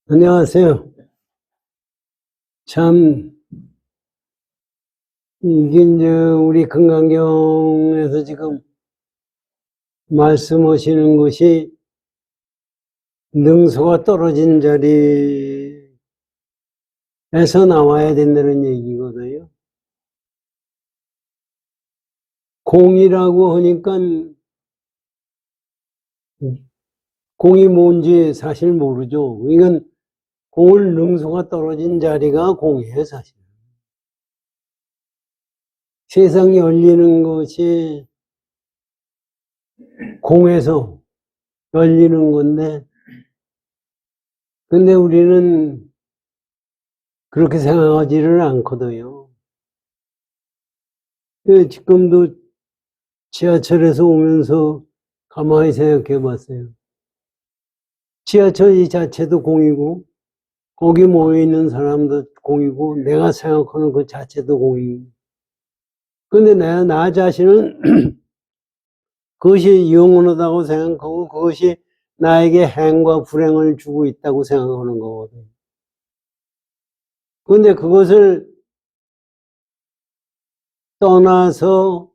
안녕하세요. 참, 이게 이제 우리 금강경에서 지금 말씀하시는 것이 능소가 떨어진 자리에서 나와야 된다는 얘기거든요. 공이라고 하니까 공이 뭔지 사실 모르죠. 이건 공을 능소가 떨어진 자리가 공이에요, 사실. 세상이 열리는 것이 공에서 열리는 건데, 근데 우리는 그렇게 생각하지를 않거든요. 지금도 지하철에서 오면서 가만히 생각해 봤어요. 지하철 이 자체도 공이고, 거기 모여있는 사람도 공이고, 내가 생각하는 그 자체도 공이고. 근데 나 자신은 그것이 영원하다고 생각하고, 그것이 나에게 행과 불행을 주고 있다고 생각하는 거거든요. 근데 그것을 떠나서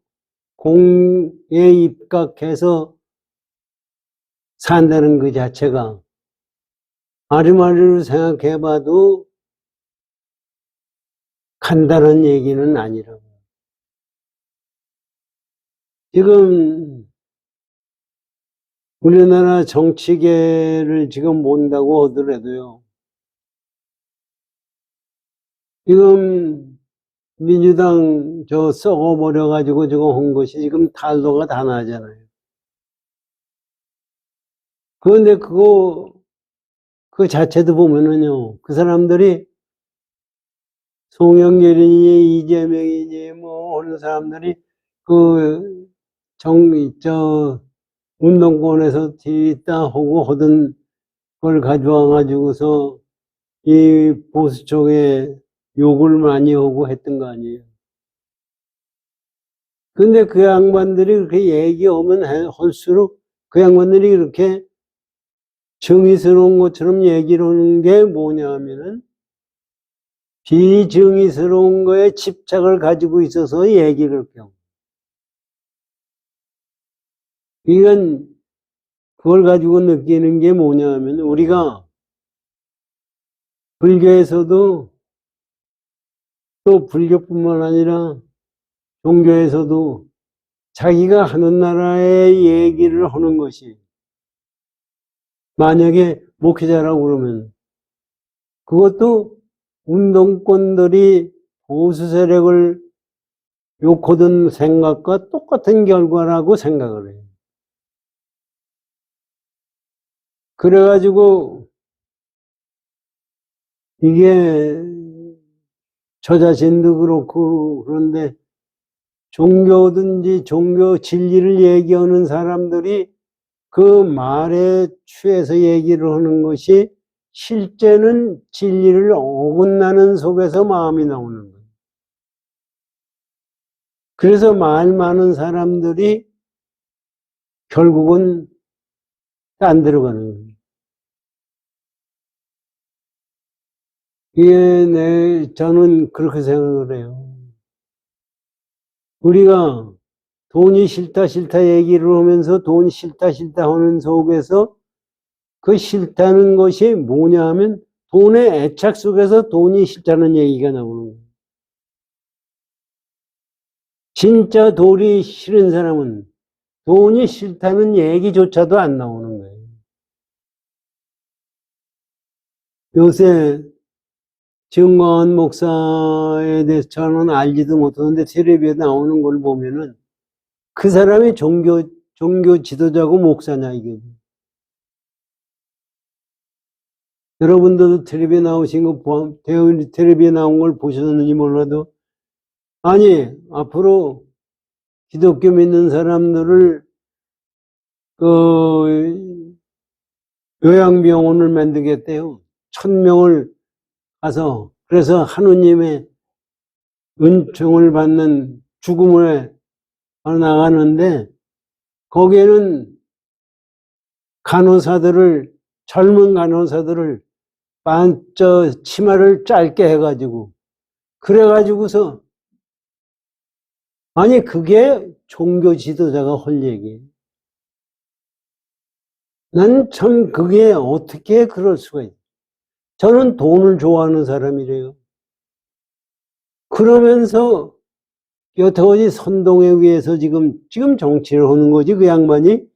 공에 입각해서 산다는 그 자체가 아리마리로 생각해 봐도 간단한 얘기는 아니라고. 지금 우리나라 정치계를 지금 본다고 하더라도요. 지금 민주당 저 썩어버려가지고 저거 한 것이 지금 탈도가 다 나잖아요. 그런데 그 자체도 보면은요, 그 사람들이 송영길이니 이재명이니 뭐 하는 사람들이 운동권에서 뒤있다 하고 하던 걸 가져와가지고서 이 보수 쪽에 욕을 많이 하고 했던 거 아니에요. 근데 그 양반들이 그렇게 얘기하면 할수록 그 양반들이 그렇게 정의스러운 것처럼 얘기를 하는 게 뭐냐면은 비정의스러운 거에 집착을 가지고 있어서 얘기를 해요. 이건 그걸 가지고 느끼는 게 뭐냐면 우리가 불교에서도 또 불교뿐만 아니라 종교에서도 자기가 하는 나라의 얘기를 하는 것이 만약에 목회자라고 그러면 그것도 운동권들이 보수 세력을 욕하던 생각과 똑같은 결과라고 생각을 해요. 그래가지고 이게 저 자신도 그렇고 그런데 종교든지 종교 진리를 얘기하는 사람들이 그 말에 취해서 얘기를 하는 것이 실제는 진리를 어긋나는 속에서 마음이 나오는 거예요. 그래서 말 많은 사람들이 결국은 안 들어가는 거예요. 저는 그렇게 생각을 해요. 우리가 돈이 싫다 얘기를 하면서 돈 싫다 하는 속에서 그 싫다는 것이 뭐냐 하면 돈의 애착 속에서 돈이 싫다는 얘기가 나오는 거예요. 진짜 돈이 싫은 사람은 돈이 싫다는 얘기조차도 안 나오는 거예요. 요새 정광훈 목사에 대해서 저는 알지도 못하는데 텔레비에 나오는 걸 보면은 그 사람이 종교 지도자고 목사냐 이게. 여러분들도 텔레비에 나오신 거 텔레비에 나온 걸 보셨는지 몰라도 아니 앞으로 기독교 믿는 사람들을 요양병원을 만들겠대요. 1000명을 가서 그래서 하느님의 은총을 받는 죽음을 나가는데 거기에는 간호사들을 젊은 간호사들을 치마를 짧게 해가지고, 그래가지고서, 아니, 그게 종교 지도자가 할 얘기예요. 난 참 그게 어떻게 그럴 수가 있어요. 저는 돈을 좋아하는 사람이래요. 그러면서 여태까지 선동에 의해서 지금 정치를 하는 거지, 그 양반이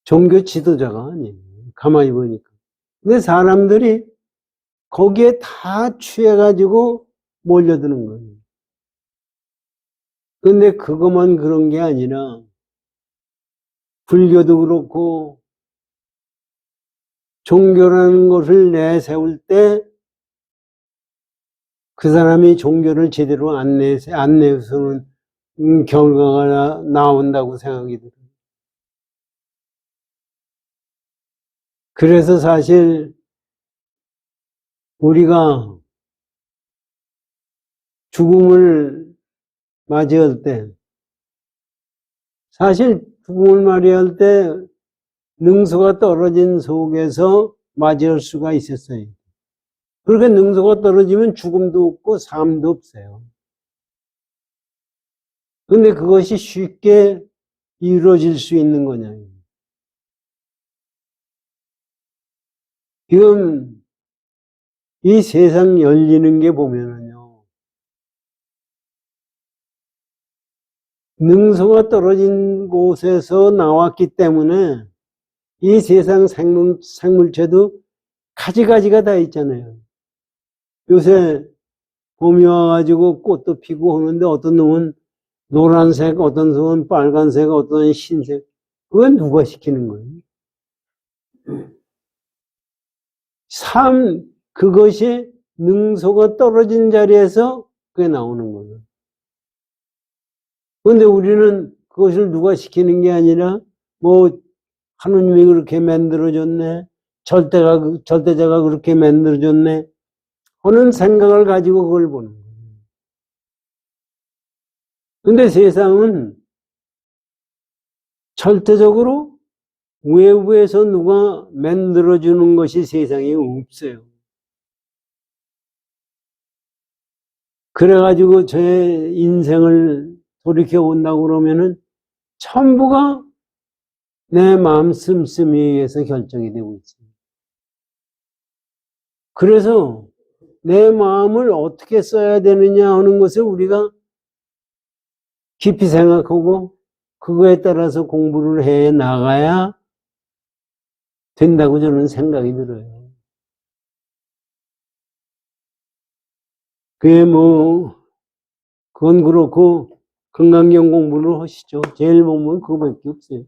종교 지도자가 아니에요. 가만히 보니까. 근데 사람들이 거기에 다 취해가지고 몰려드는 거예요. 근데 그것만 그런 게 아니라, 불교도 그렇고, 종교라는 것을 내세울 때, 그 사람이 종교를 제대로 안 내서는 결과가 나온다고 생각이 들어요. 그래서 사실 우리가 죽음을 맞이할 때, 사실 죽음을 맞이할 때 능수가 떨어진 속에서 맞이할 수가 있었어요. 그렇게 능수가 떨어지면 죽음도 없고 삶도 없어요. 근데 그것이 쉽게 이루어질 수 있는 거냐요. 지금 이 세상 열리는 게 보면은요, 능수가 떨어진 곳에서 나왔기 때문에 이 세상 생물체도 가지가지가 다 있잖아요. 요새 봄이 와가지고 꽃도 피고 하는데 어떤 놈은 노란색, 어떤 놈은 빨간색, 어떤 놈은 흰색. 그건 누가 시키는 거예요? 그것이 능소가 떨어진 자리에서 그게 나오는 거예요. 그런데 우리는 그것을 누가 시키는 게 아니라, 뭐, 하느님이 그렇게 만들어줬네. 절대자가 그렇게 만들어줬네. 하는 생각을 가지고 그걸 보는 거예요. 근데 세상은 절대적으로 외부에서 누가 만들어주는 것이 세상에 없어요. 그래가지고 저의 인생을 돌이켜본다고 그러면은 전부가 내 마음 씀씀이에 의해서 결정이 되고 있어요. 그래서 내 마음을 어떻게 써야 되느냐 하는 것을 우리가 깊이 생각하고 그거에 따라서 공부를 해 나가야 된다고 저는 생각이 들어요. 그게 그건 그렇고 건강경 공부를 하시죠. 제일 보면 그거밖에 없어요.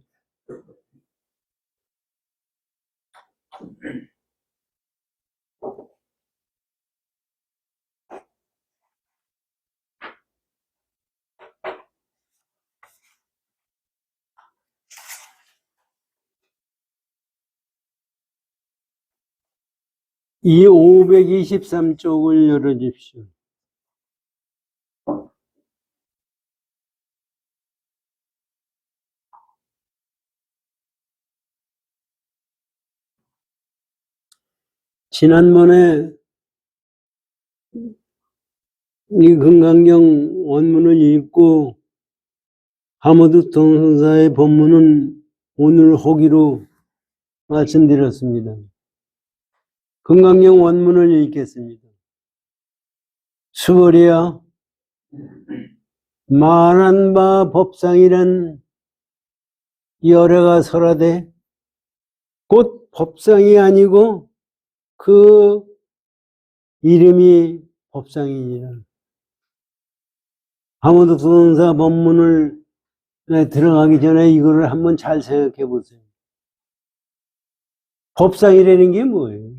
이 523쪽을 열어주십시오. 지난번에 이 건강경 원문을 읽고 하모드 동선사의 법문은 오늘 하기로 말씀드렸습니다. 건강경 원문을 읽겠습니다. 수월이야, 말한 바 법상이란 열애가 설하되 곧 법상이 아니고 그 이름이 법상이니라. 하모드 동선사 법문을 들어가기 전에 이거를 한번 잘 생각해 보세요. 법상이라는 게 뭐예요?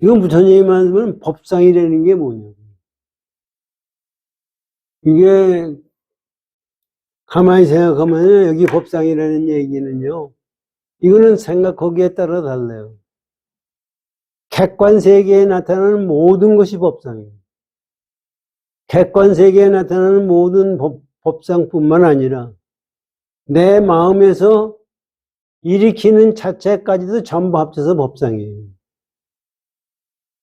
이건 부처님이 말하면 법상이라는 게 뭐냐고. 이게 가만히 생각하면 여기 법상이라는 얘기는요. 이거는 생각하기에 따라 달라요. 객관 세계에 나타나는 모든 것이 법상이에요. 객관 세계에 나타나는 모든 법상뿐만 아니라 내 마음에서 일으키는 자체까지도 전부 합쳐서 법상이에요.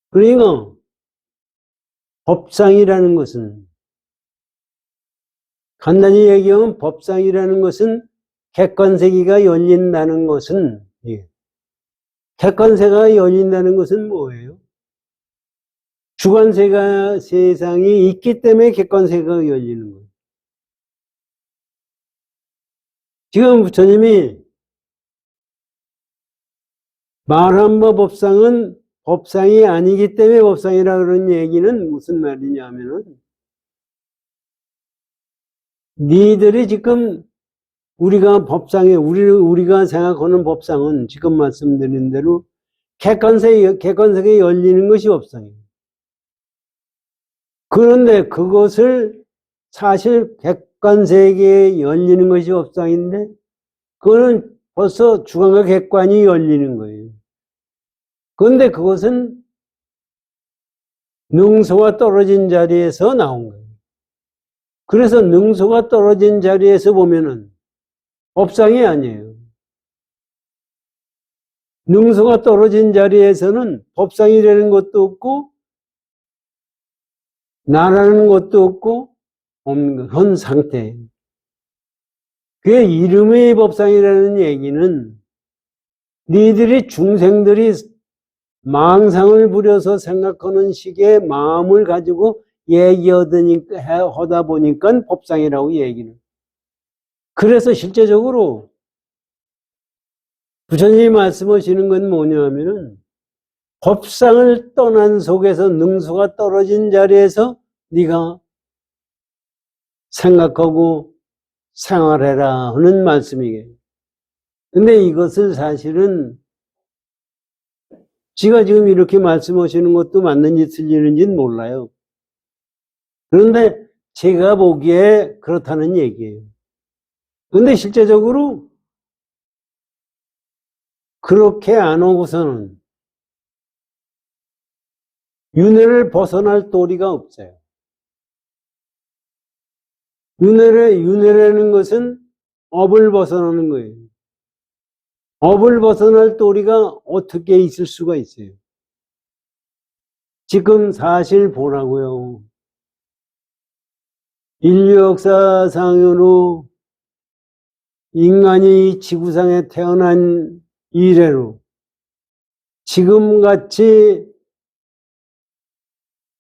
그러니까 법상이라는 것은, 간단히 얘기하면 법상이라는 것은 객관세계가 열린다는 것은, 객관세계가 열린다는 것은 뭐예요? 주관세가 세상이 있기 때문에 객관세계가 열리는 거예요. 지금 부처님이 말한 바 법상은 법상이 아니기 때문에 법상이라 그런 얘기는 무슨 말이냐면은, 니들이 지금 우리가 법상에, 우리가 생각하는 법상은 지금 말씀드린 대로 객관세계에 열리는 것이 법상이에요. 그런데 그것을 사실 객관세계에 열리는 것이 법상인데, 그거는 벌써 주관과 객관이 열리는 거예요. 그런데 그것은 능소가 떨어진 자리에서 나온 거예요. 그래서 능소가 떨어진 자리에서 보면은 법상이 아니에요. 능소가 떨어진 자리에서는 법상이라는 것도 없고 나라는 것도 없고 없는 현 상태예요. 그게 이름의 법상이라는 얘기는 니들이 중생들이 망상을 부려서 생각하는 식의 마음을 가지고 얘기하다 보니까 법상이라고 얘기는. 그래서 실제적으로 부처님이 말씀하시는 건 뭐냐면은 법상을 떠난 속에서 능수가 떨어진 자리에서 네가 생각하고 생활해라 하는 말씀이에요. 근데 이것을 사실은 지가 지금 이렇게 말씀하시는 것도 맞는지 틀리는지는 몰라요. 그런데 제가 보기에 그렇다는 얘기예요. 근데 실제적으로 그렇게 안 오고서는 윤회를 벗어날 도리가 없어요. 윤회라는 것은 업을 벗어나는 거예요. 업을 벗어날 도리가 어떻게 있을 수가 있어요? 지금 사실 보라고요. 인류 역사상으로 인간이 지구상에 태어난 이래로 지금같이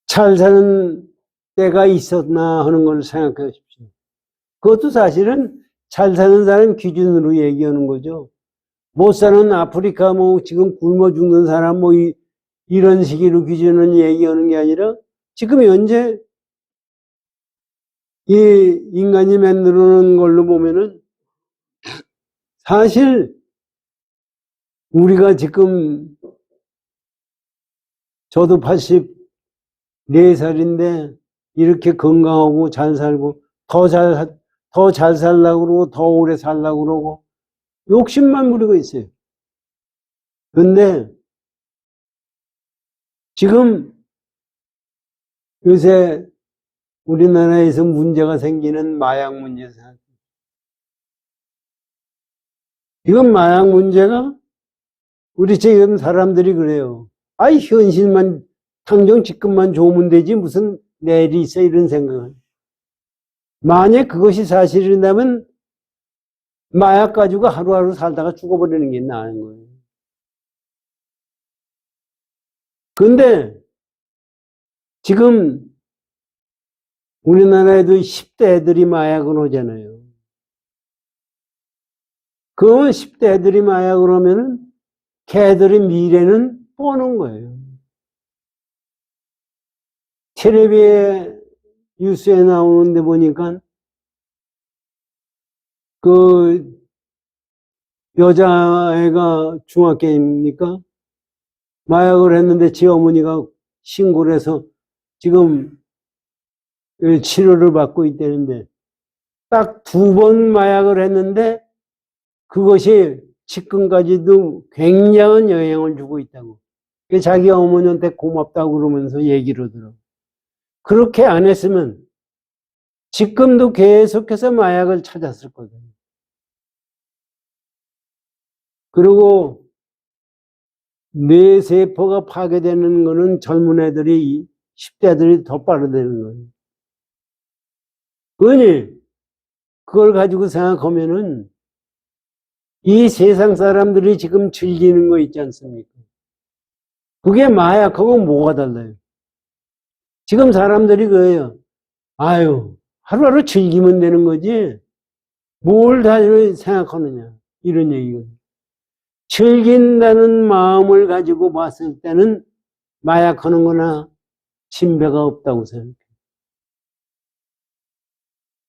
잘 사는 때가 있었나 하는 걸 생각해 보십시오. 그것도 사실은 잘 사는 사람 기준으로 얘기하는 거죠. 못 사는 아프리카 지금 굶어 죽는 사람 이런 식으로 기준을 얘기하는 게 아니라 지금 현재 이 인간이 만들어놓은 걸로 보면은 사실 우리가 지금 저도 84살인데 이렇게 건강하고 잘 살고 더 잘 살려고 그러고 더 오래 살려고 그러고 욕심만 부리고 있어요. 그런데 지금 요새 우리나라에서 문제가 생기는 마약 문제. 이건 마약 문제가 우리 지금 사람들이 그래요. 아이 현실만 당장 지금만 좋으면 되지 무슨 내일이 있어 이런 생각을. 만약 그것이 사실이라면 마약 가지고 하루하루 살다가 죽어버리는 게 나은 거예요. 근데 지금 우리나라에도 10대 애들이 마약을 하잖아요. 그 10대 애들이 마약을 하면은 걔들의 미래는 뻔한 거예요. 텔레비에 뉴스에 나오는데 보니까 그 여자애가 중학교입니까? 마약을 했는데 지 어머니가 신고를 해서 지금 치료를 받고 있다는데 딱 2번 마약을 했는데 그것이 지금까지도 굉장한 영향을 주고 있다고. 자기 어머니한테 고맙다고 그러면서 얘기를 하더라고. 그렇게 안 했으면 지금도 계속해서 마약을 찾았을 거거든요. 그리고 뇌세포가 파괴되는 거는 젊은 애들이, 10대들이 더 빠르다는 거예요. 왜냐? 그걸 가지고 생각하면은 이 세상 사람들이 지금 즐기는 거 있지 않습니까? 그게 마약하고 뭐가 달라요? 지금 사람들이 그래요. 아유, 하루하루 즐기면 되는 거지. 뭘 다 생각하느냐. 이런 얘기거든요. 즐긴다는 마음을 가지고 봤을 때는 마약하는 거나 진배가 없다고 생각해요.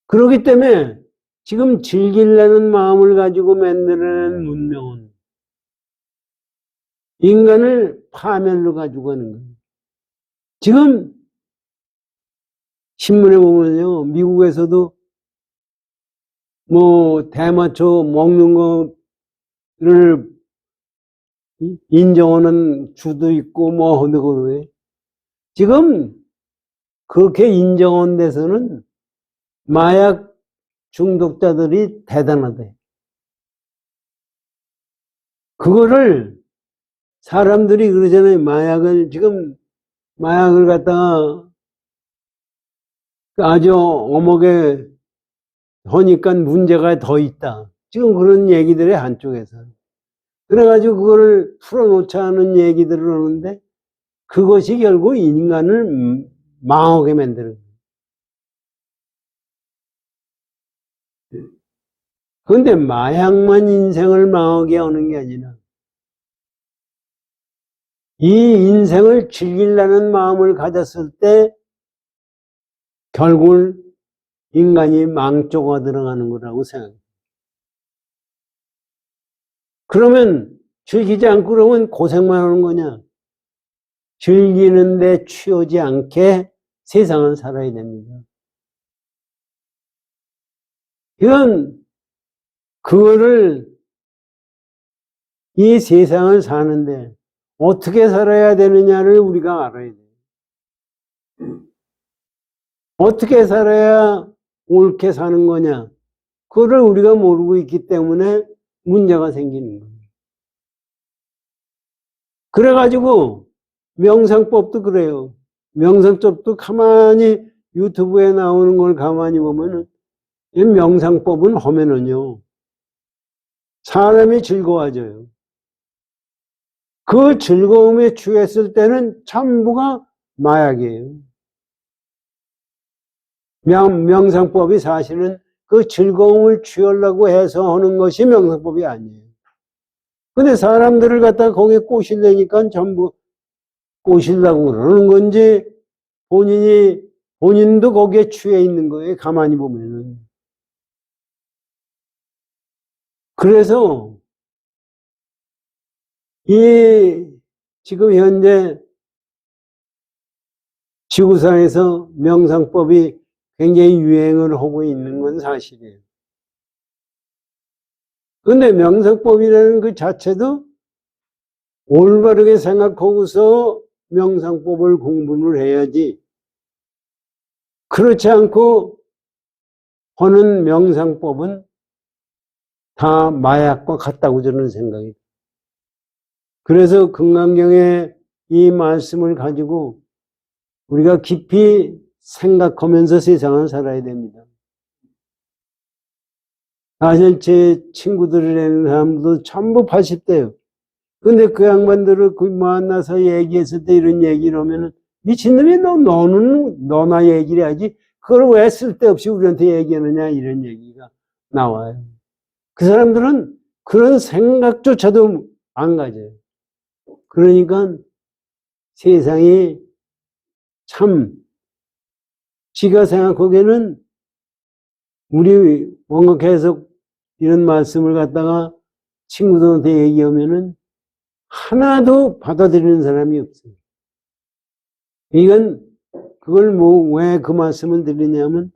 그렇기 때문에 지금 즐기려는 마음을 가지고 만들어낸 문명은 인간을 파멸로 가지고 가는 거예요. 지금 신문에 보면요, 미국에서도 뭐 대마초 먹는 거를 인정하는 주도 있고 뭐 어느 거에 지금 그렇게 인정한 데서는 마약 중독자들이 대단하대. 그거를 사람들이 그러잖아요. 마약을 갖다가 아주 어목에 하니까 문제가 더 있다. 지금 그런 얘기들이 한쪽에서. 그래가지고 그거를 풀어놓자 하는 얘기들을 하는데 그것이 결국 인간을 망하게 만드는 거예요. 그런데 마약만 인생을 망하게 하는 게 아니라 이 인생을 즐기려는 마음을 가졌을 때 결국은 인간이 망조가 들어가는 거라고 생각해요. 그러면 즐기지 않고 그러면 고생만 하는 거냐? 즐기는데 취하지 않게 세상을 살아야 됩니다. 그거를 이 세상을 사는데 어떻게 살아야 되느냐를 우리가 알아야 돼요. 어떻게 살아야 옳게 사는 거냐? 그거를 우리가 모르고 있기 때문에 문제가 생기는 거예요. 그래가지고 명상법도 그래요. 명상법도 가만히 유튜브에 나오는 걸 가만히 보면은 이 명상법은 하면은요 사람이 즐거워져요. 그 즐거움에 취했을 때는 전부가 마약이에요. 명상법이 사실은 그 즐거움을 취하려고 해서 하는 것이 명상법이 아니에요. 근데 사람들을 갖다가 거기에 꼬시려니까 전부 꼬시려고 그러는 건지 본인도 거기에 취해 있는 거예요. 가만히 보면은. 그래서 지금 현재 지구상에서 명상법이 굉장히 유행을 하고 있는 건 사실이에요. 근데 명상법이라는 그 자체도 올바르게 생각하고서 명상법을 공부를 해야지. 그렇지 않고 하는 명상법은 다 마약과 같다고 저는 생각해요. 그래서 금강경의 이 말씀을 가지고 우리가 깊이 생각하면서 세상을 살아야 됩니다. 사실 제 친구들이라는 사람들도 전부 80대예요. 근데 그 양반들을 만나서 얘기했을 때 이런 얘기를 하면은 미친놈이 너나 얘기를 하지 그걸 왜 쓸데없이 우리한테 얘기하느냐 이런 얘기가 나와요. 그 사람들은 그런 생각조차도 안 가져요. 그러니까 세상이 참 지가 생각하기에는 우리 원각해석 이런 말씀을 갖다가 친구들한테 얘기하면은 하나도 받아들이는 사람이 없어요. 이건 그걸 왜 그 말씀을 드리냐면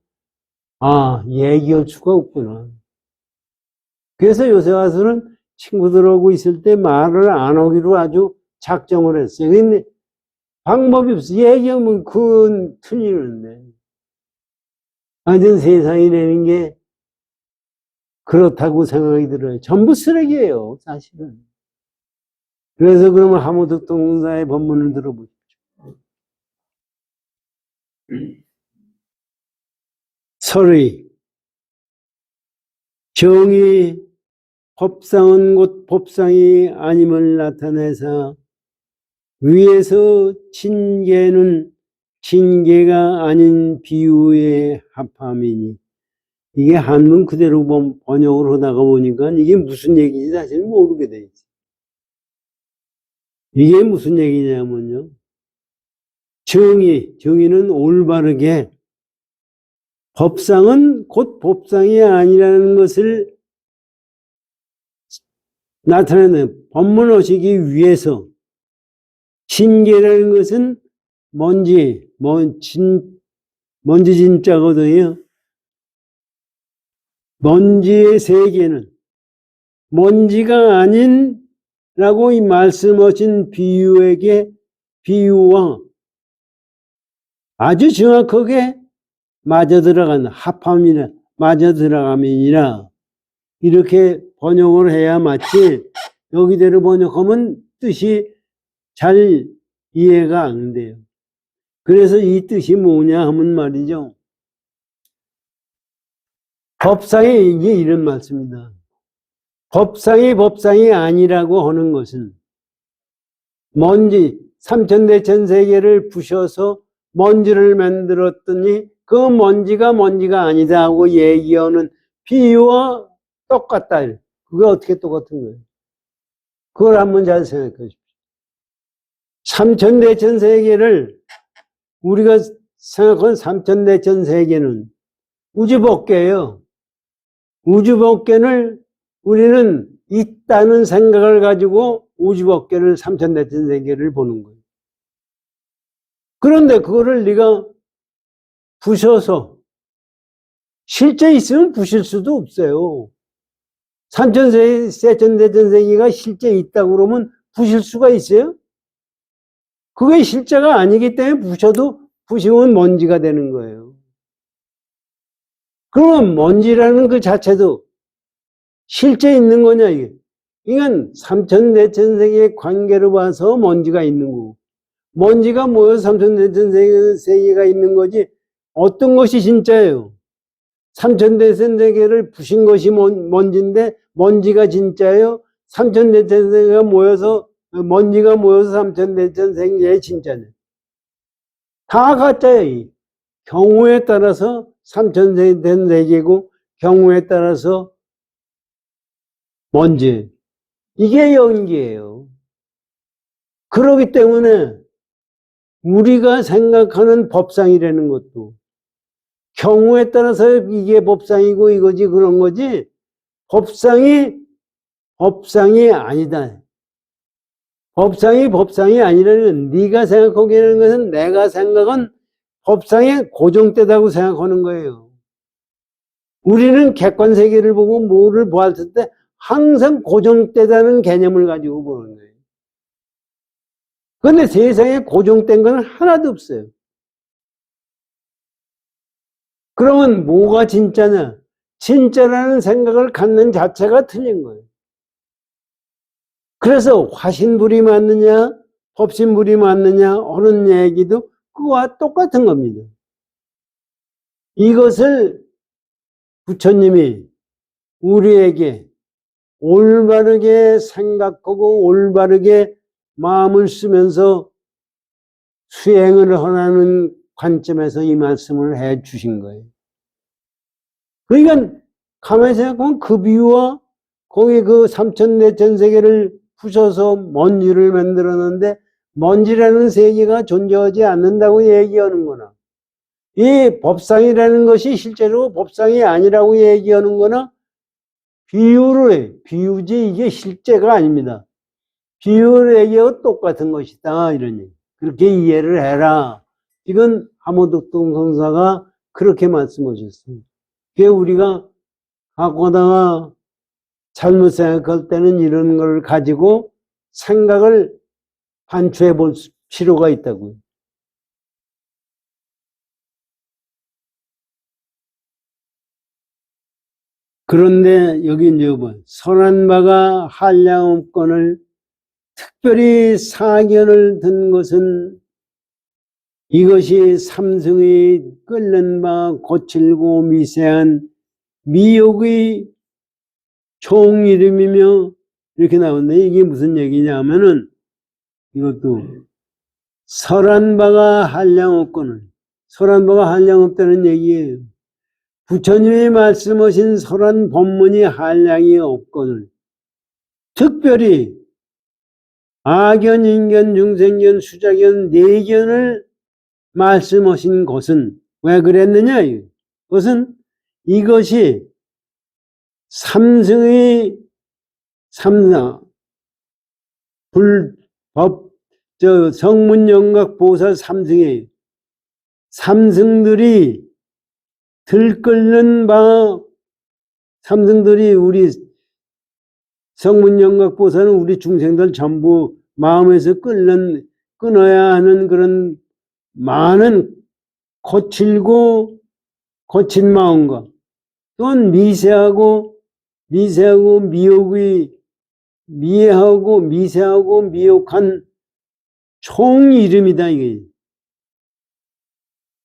얘기할 수가 없구나. 그래서 요새 와서는 친구들하고 있을 때 말을 안 하기로 아주 작정을 했어요. 근데 방법이 없어. 얘기하면 그건 틀리는데. 완전 세상이라는 게 그렇다고 생각이 들어요. 전부 쓰레기예요, 사실은. 그래서 그러면 하모득동사의 본문을 들어보십시오. 설의. 정의, 법상은 곧 법상이 아님을 나타내사 위에서 징계는 징계가 아닌 비유의 합함이니. 이게 한문 그대로 번역을 하다가 보니까 이게 무슨 얘기인지 사실 모르게 돼 있어요. 이게 무슨 얘기냐면요. 정의는 올바르게, 법상은 곧 법상이 아니라는 것을 나타내는 법문의식이 위해서, 징계라는 것은 먼지 진자거든요. 먼지의 세계는 먼지가 아닌 라고 이 말씀하신 비유와 아주 정확하게 맞아 들어간 합함이나 맞아 들어감이니라 이렇게 번역을 해야 맞지. 여기대로 번역하면 뜻이 잘 이해가 안 돼요. 그래서 이 뜻이 뭐냐 하면 말이죠. 법상에 이게 이런 말씀입니다. 법상이 아니라고 하는 것은 먼지, 삼천대천세계를 부셔서 먼지를 만들었더니 그 먼지가 아니다 하고 얘기하는 비유와 똑같다. 그게 어떻게 똑같은 거예요? 그걸 한번 잘 생각해 보십시오. 삼천대천세계를 우리가 생각한 삼천대천세계는 우주법계예요. 우주법계를 우리는 있다는 생각을 가지고 우주법계를 삼천대천세계를 보는 거예요. 그런데 그거를 네가 부셔서 실제 있으면 부실 수도 없어요. 삼천대천세계가 실제 있다고 그러면 부실 수가 있어요? 그게 실제가 아니기 때문에 부시면 먼지가 되는 거예요. 그러면 먼지라는 그 자체도 실제 있는 거냐 이게. 이건 삼천대천세계의 관계로 봐서 먼지가 있는 거고, 먼지가 모여서 삼천대천세계가 있는 거지 어떤 것이 진짜예요? 삼천대천세계를 부신 것이 먼지인데 먼지가 진짜예요? 삼천대천세계가 모여서 먼지가 모여서 삼천대천세계의 진짜네. 다 가짜예요. 경우에 따라서 삼천대천세계고 경우에 따라서 먼지. 이게 연기예요. 그렇기 때문에 우리가 생각하는 법상이라는 것도 경우에 따라서 이게 법상이고 이거지 그런 거지 법상이 아니다. 법상이 아니라는 네가 생각하기에는 것은 내가 생각은 법상의 고정되다고 생각하는 거예요. 우리는 객관세계를 보고 뭐를 보았을 때 항상 고정되다는 개념을 가지고 보는 거예요. 그런데 세상에 고정된 건 하나도 없어요. 그러면 뭐가 진짜냐? 진짜라는 생각을 갖는 자체가 틀린 거예요. 그래서 화신불이 맞느냐, 법신불이 맞느냐 하는 얘기도 그와 똑같은 겁니다. 이것을 부처님이 우리에게 올바르게 생각하고 올바르게 마음을 쓰면서 수행을 하라는 관점에서 이 말씀을 해 주신 거예요. 그러니까 가만히 생각하면 그 비유와 거기 그 삼천대천세계를 부셔서 먼지를 만들었는데 먼지라는 세계가 존재하지 않는다고 얘기하는 거나 이 법상이라는 것이 실제로 법상이 아니라고 얘기하는 거나 비유를 해. 비유지 이게 실제가 아닙니다. 비유를 얘기하고 똑같은 것이다. 이러니 그렇게 이해를 해라. 이건 하모득동 선사가 그렇게 말씀하셨어요. 그게 우리가 갖고 다가 잘못 생각할 때는 이런 걸 가지고 생각을 반추해 볼 필요가 있다고요. 그런데 여기 이제 뭐 선한 바가 한량없거늘 특별히 사견을 든 것은 이것이 삼승의 끓는 바 거칠고 미세한 미욕의 총 이름이며 이렇게 나오는데 이게 무슨 얘기냐면은 이것도 설한 바가 한량없거늘 설한 바가 한량없다는 얘기예요. 부처님이 말씀하신 설한 법문이 한량이 없거늘 특별히 아견, 인견, 중생견, 수자견, 네견을 말씀하신 것은 왜 그랬느냐? 그것은 이것이 삼승의 불법 성문영각 보살 삼승의 삼승들이 들끓는 바 삼승들이 우리 성문영각 보살은 우리 중생들 전부 마음에서 끊어야 하는 그런 많은 거칠고 거친 마음과 또한 미세하고 미혹의 미해하고 미세하고 미혹한 총 이름이다.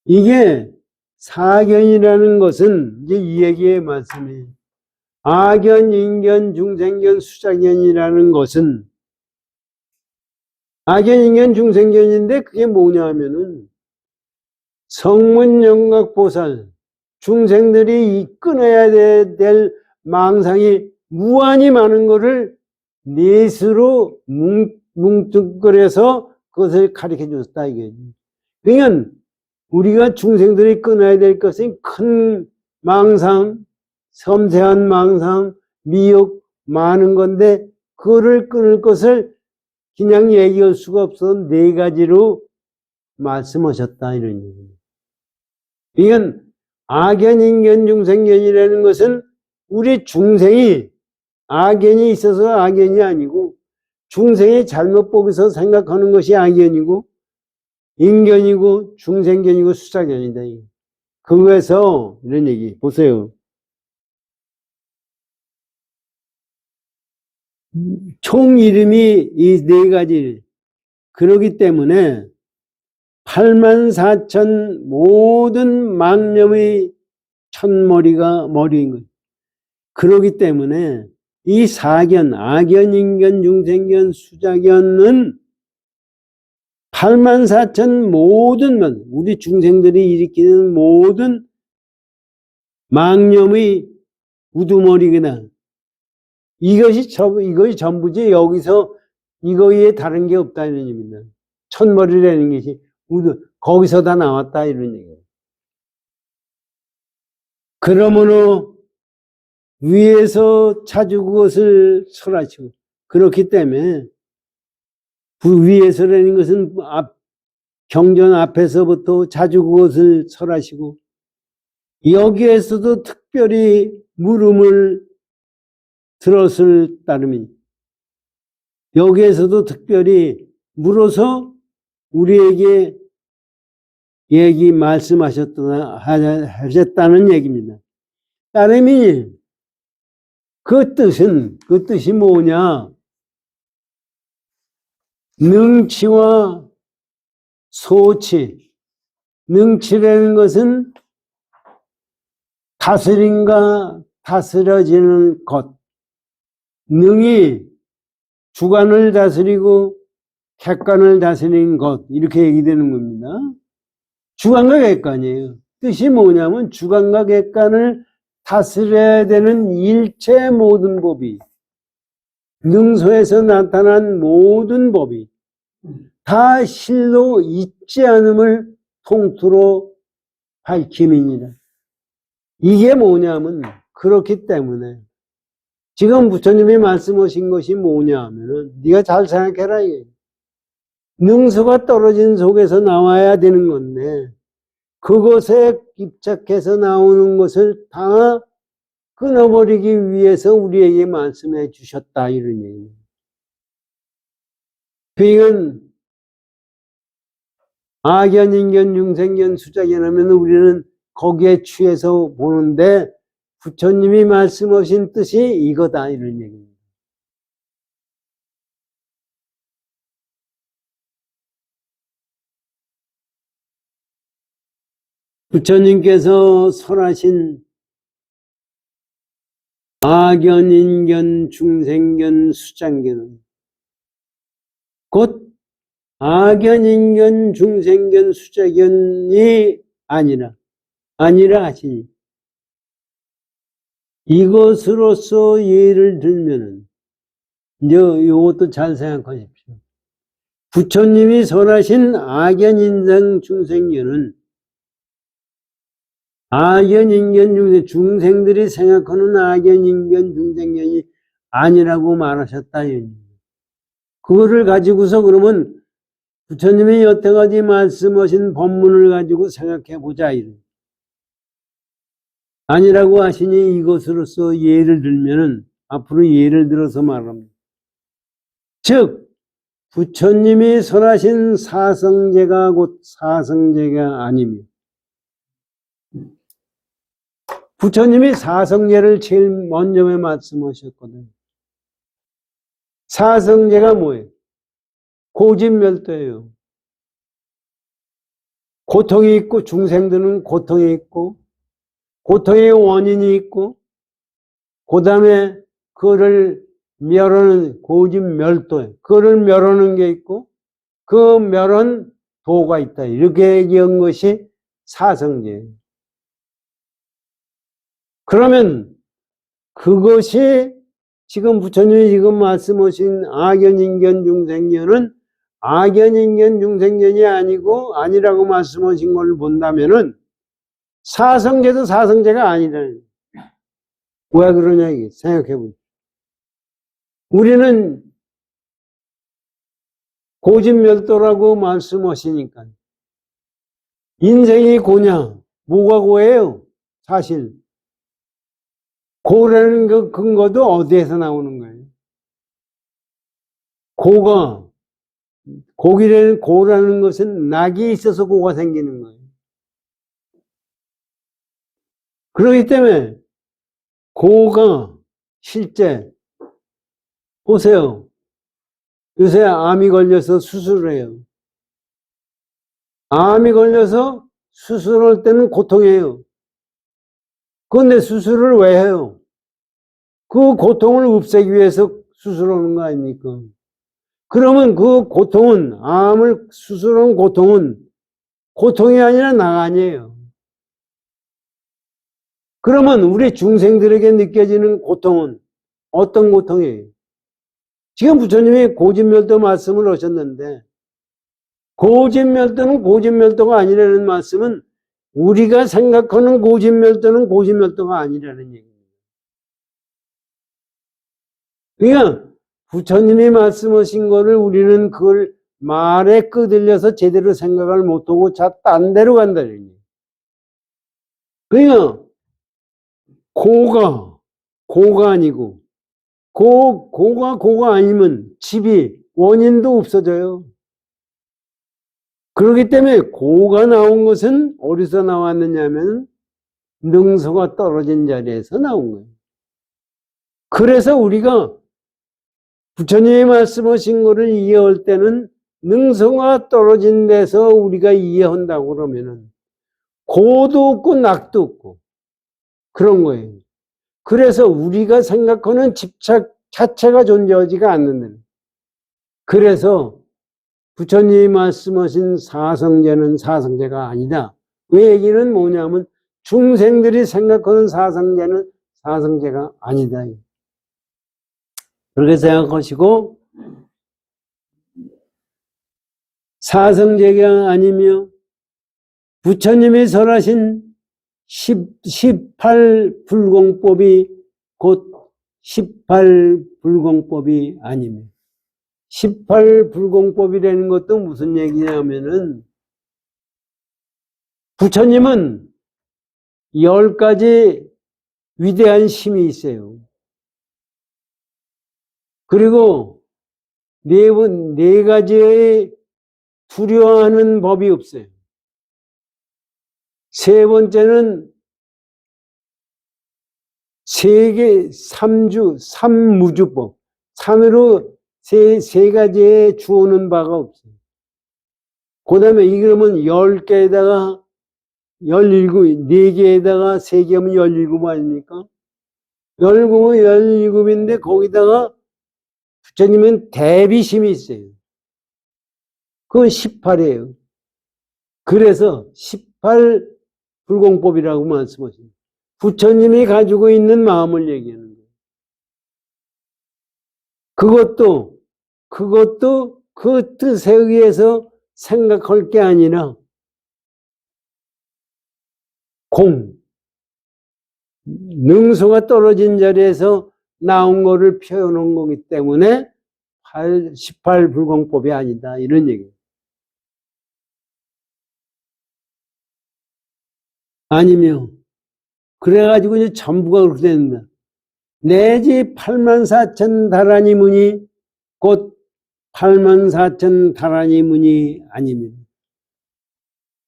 이게 사견이라는 것은 이제 이 얘기의 말씀이에요. 아견, 인견, 중생견, 수자견이라는 것은 아견, 인견, 중생견인데 그게 뭐냐 하면은 성문영각보살 중생들이 끊어야 될 망상이 무한히 많은 것을 넷으로 뭉뚱그려서 그것을 가르쳐 줬다 이게. 그러니까 우리가 중생들이 끊어야 될 것은 큰 망상, 섬세한 망상, 미혹 많은 건데 그거를 끊을 것을 그냥 얘기할 수가 없어 네 가지로 말씀하셨다 이런 얘기입니다. 이건 아견, 인견, 중생견이라는 것은 우리 중생이 악견이 있어서 악견이 아니고 중생이 잘못 보고서 생각하는 것이 악견이고 인견이고 중생견이고 수사견이다. 그거에서 이런 얘기 보세요. 총 이름이 이 네 가지 그러기 때문에 84,000 모든 망념의 첫머리가 머리인 거예요. 그러기 때문에 이 사견, 아견, 인견, 중생견, 수자견은 84,000 모든 우리 중생들이 일으키는 모든 망념의 우두머리구나. 이것이 전부지. 여기서 이거에 다른 게 없다 이런 얘기입니다. 첫머리라는 것이 거기서 다 나왔다 이런 얘기예요. 그러므로 위에서 자주 그것을 설하시고 그렇기 때문에 위에서라는 것은 경전 앞에서부터 자주 그것을 설하시고 여기에서도 특별히 물음을 들었을 따름이 여기에서도 특별히 물어서 우리에게 말씀하셨다는 얘기입니다. 따름이 그 뜻이 뭐냐? 능치와 소치. 능치라는 것은 다스림과 다스려지는 것. 능이 주관을 다스리고 객관을 다스리는 것. 이렇게 얘기되는 겁니다. 주관과 객관이에요. 뜻이 뭐냐면 주관과 객관을 다스려야 되는 일체 모든 법이 능소에서 나타난 모든 법이 다 실로 있지 않음을 통틀어 밝힘입니다. 이게 뭐냐면 그렇기 때문에 지금 부처님이 말씀하신 것이 뭐냐 하면은 네가 잘 생각해라 이게 능소가 떨어진 속에서 나와야 되는 건데 그것에 입착해서 나오는 것을 다 끊어버리기 위해서 우리에게 말씀해 주셨다 이런 얘기입니다. 그러니까 아견, 인견, 중생견, 수자견 하면 우리는 거기에 취해서 보는데 부처님이 말씀하신 뜻이 이거다 이런 얘기입니다. 부처님께서 설하신 아견, 인견, 중생견, 수장견은 곧 아견, 인견, 중생견, 수장견이 아니라 하시니 이것으로서 예를 들면은 요것도 잘 생각하십시오. 부처님이 설하신 아견, 인상, 중생견은 아견, 인견, 중생들이 생각하는 아견, 인견, 중생견이 아니라고 말하셨다. 그거를 가지고서 그러면 부처님이 여태까지 말씀하신 법문을 가지고 생각해 보자. 아니라고 하시니 이것으로서 예를 들면은 앞으로 예를 들어서 말합니다. 즉 부처님이 설하신 사성제가 곧 사성제가 아니며 부처님이 사성제를 제일 먼저 말씀하셨거든요. 사성제가 뭐예요? 고집멸도예요. 고통이 있고 중생들은 고통이 있고 고통의 원인이 있고 그 다음에 그거를 멸하는 고집멸도, 그거를 멸하는 게 있고 그 멸한 도가 있다. 이렇게 얘기한 것이 사성제예요. 그러면 그것이 지금 부처님이 지금 말씀하신 아견, 인견, 중생견은 아견, 인견, 중생견이 아니고 아니라고 말씀하신 걸 본다면은 사성제도 사성제가 아니라는 거예요. 왜 그러냐 이게 생각해 보세요. 우리는 고집멸도라고 말씀하시니까 인생이 고냐? 뭐가 고예요? 사실 고라는 그 근거도 어디에서 나오는 거예요? 고라는 것은 낙이 있어서 고가 생기는 거예요. 그렇기 때문에 고가 실제 보세요. 요새 암이 걸려서 수술을 해요. 암이 걸려서 수술할 때는 고통이에요. 그런데 수술을 왜 해요? 그 고통을 없애기 위해서 수술하는 거 아닙니까? 그러면 그 고통은, 암을 수술한 고통은 고통이 아니라 낙 아니에요. 그러면 우리 중생들에게 느껴지는 고통은 어떤 고통이에요? 지금 부처님이 고집멸도 말씀을 하셨는데 고집멸도는 고집멸도가 아니라는 말씀은 우리가 생각하는 고집멸도는 고집멸도가 아니라는 얘기입니다. 그러니까 부처님이 말씀하신 거를 우리는 그걸 말에 끄들려서 제대로 생각을 못하고 딴 데로 간다는 얘기예요. 그러니까 고가 아니고 고가 아니면 집이 원인도 없어져요. 그렇기 때문에 고가 나온 것은 어디서 나왔느냐면 능소가 떨어진 자리에서 나온 거예요. 그래서 우리가 부처님이 말씀하신 것을 이해할 때는 능소가 떨어진 데서 우리가 이해한다고 그러면은 고도 없고 낙도 없고 그런 거예요. 그래서 우리가 생각하는 집착 자체가 존재하지가 않는. 그래서 부처님이 말씀하신 사성제는 사성제가 아니다. 그 얘기는 뭐냐면 중생들이 생각하는 사성제는 사성제가 아니다. 그렇게 생각하시고 사성제가 아니며 부처님이 설하신 18불공법이 곧 18불공법이 아니며 18불공법이라는 것도 무슨 얘기냐면은 부처님은 10가지 위대한 힘이 있어요. 그리고 네 가지의 두려워하는 법이 없어요. 세 번째는 세계 삼주, 삼무주법. 삼으로 세 가지에 주어는 바가 없어요. 그 다음에 이러면 10개에다가 17, 4개에다가 3개 하면 17 아닙니까? 17은 17인데 거기다가 부처님은 대비심이 있어요. 그건 18이에요. 그래서 18 불공법이라고 말씀하십니다. 부처님이 가지고 있는 마음을 얘기하는 거예요. 그것도 그 뜻에 의해서 생각할 게 아니라 능소가 떨어진 자리에서 나온 거를 표현한 거기 때문에 18 불공법이 아니다. 이런 얘기예요. 아니며, 그래가지고 이제 전부가 그렇게 됩니다. 내지 84,000 다라니 문이 곧 84,000 다라니 문이 아닙니다.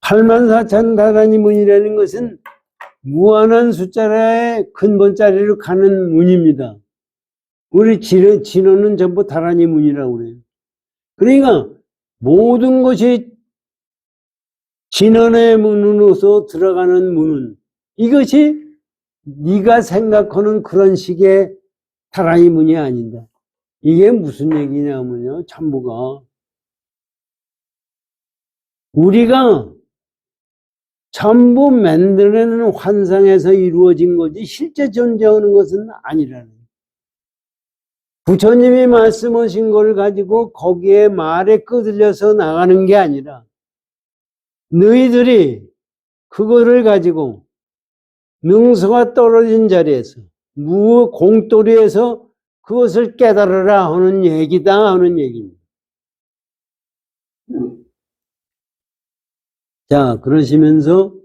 84,000 다라니 문이라는 것은 무한한 숫자의 근본자리로 가는 문입니다. 우리 진원은 전부 다라니 문이라고 그래요. 그러니까 모든 것이 진원의 문으로서 들어가는 문은 이것이 네가 생각하는 그런 식의 다라니 문이 아니다. 이게 무슨 얘기냐면요. 전부가 우리가 전부 만들어내는 환상에서 이루어진 거지 실제 존재하는 것은 아니라는 거예요. 부처님이 말씀하신 걸 가지고 거기에 말에 끄들려서 나가는 게 아니라 너희들이 그거를 가지고 능서가 떨어진 자리에서 공돌이에서 그것을 깨달으라 하는 얘기다 하는 얘기입니다. 자, 그러시면서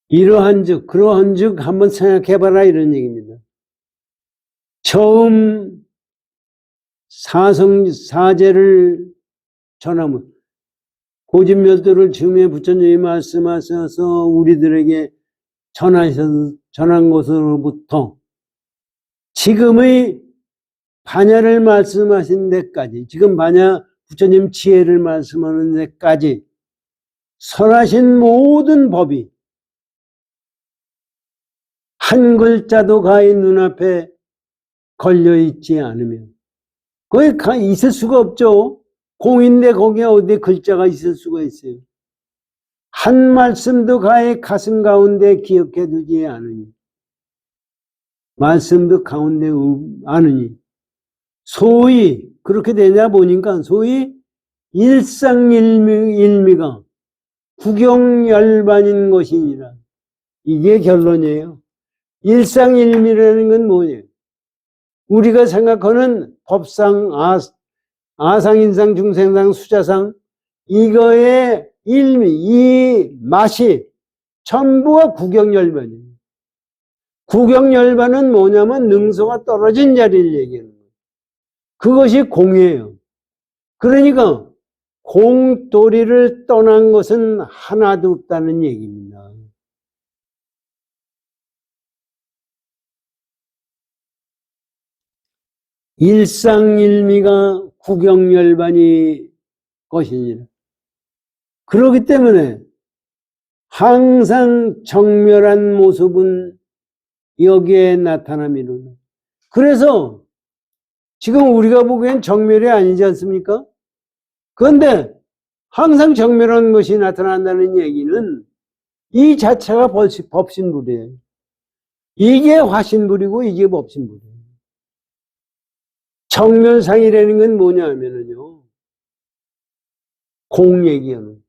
그러한 즉 한번 생각해봐라 이런 얘기입니다. 처음 사제를 전하면 고집멸도를 처음에 부처님이 말씀하셔서 우리들에게 전한 것으로부터 지금의 반야를 말씀하신 데까지, 지금 반야 부처님 지혜를 말씀하는 데까지 설하신 모든 법이 한 글자도 가히 눈앞에 걸려있지 않으면 거기 있을 수가 없죠. 공인데 거기에 어디 글자가 있을 수가 있어요. 한 말씀도 가히 가슴 가운데 기억해 두지 않으니 말씀도 가운데 않으니 소위 그렇게 되냐 보니까 소위 일상일미가 구경열반인 것이니라. 이게 결론이에요. 일상일미라는 건 뭐예요? 우리가 생각하는 법상, 아상인상, 중생상, 수자상 이거의 일미, 이 맛이 전부가 구경열반이에요. 구경열반은 뭐냐면 능소가 떨어진 자리를 얘기하는 거예요. 그것이 공이에요. 그러니까 공도리를 떠난 것은 하나도 없다는 얘기입니다. 일상일미가 구경열반이 것이니라. 그렇기 때문에 항상 정멸한 모습은 여기에 나타남이로다. 그래서 지금 우리가 보기엔 정멸이 아니지 않습니까? 그런데 항상 정멸한 것이 나타난다는 얘기는 이 자체가 법신불이에요. 이게 화신불이고 이게 법신불이에요. 정멸상이라는 건 뭐냐 하면은요, 공 얘기하는.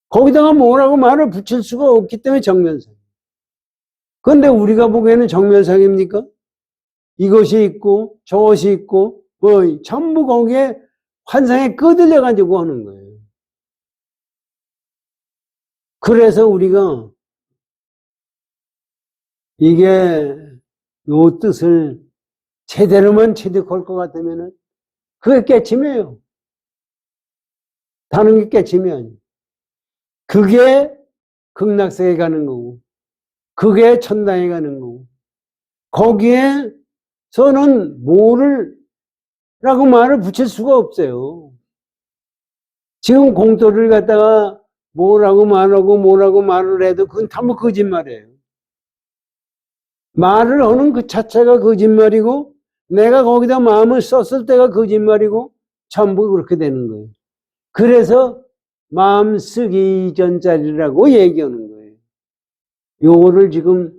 거기다가 뭐라고 말을 붙일 수가 없기 때문에 정멸상. 그런데 우리가 보기에는 정멸상입니까? 이것이 있고 저것이 있고 뭐 전부 거기에 환상에 끄들려 가지고 하는 거예요. 그래서 우리가 이게 요 뜻을 제대로만 체득할 것 같으면은 그게 깨침이에요. 다른 게 깨침이 아니에요. 그게 극락세계 가는 거고, 그게 천당에 가는 거고, 거기에서는 뭐를 라고 말을 붙일 수가 없어요. 지금 공도를 갖다가 뭐라고 말을 해도 그건 다 뭐 거짓말이에요. 말을 하는 그 자체가 거짓말이고, 내가 거기다 마음을 썼을 때가 거짓말이고, 전부 그렇게 되는 거예요. 그래서 마음 쓰기 이전짜리라고 얘기하는 거예요. 요거를 지금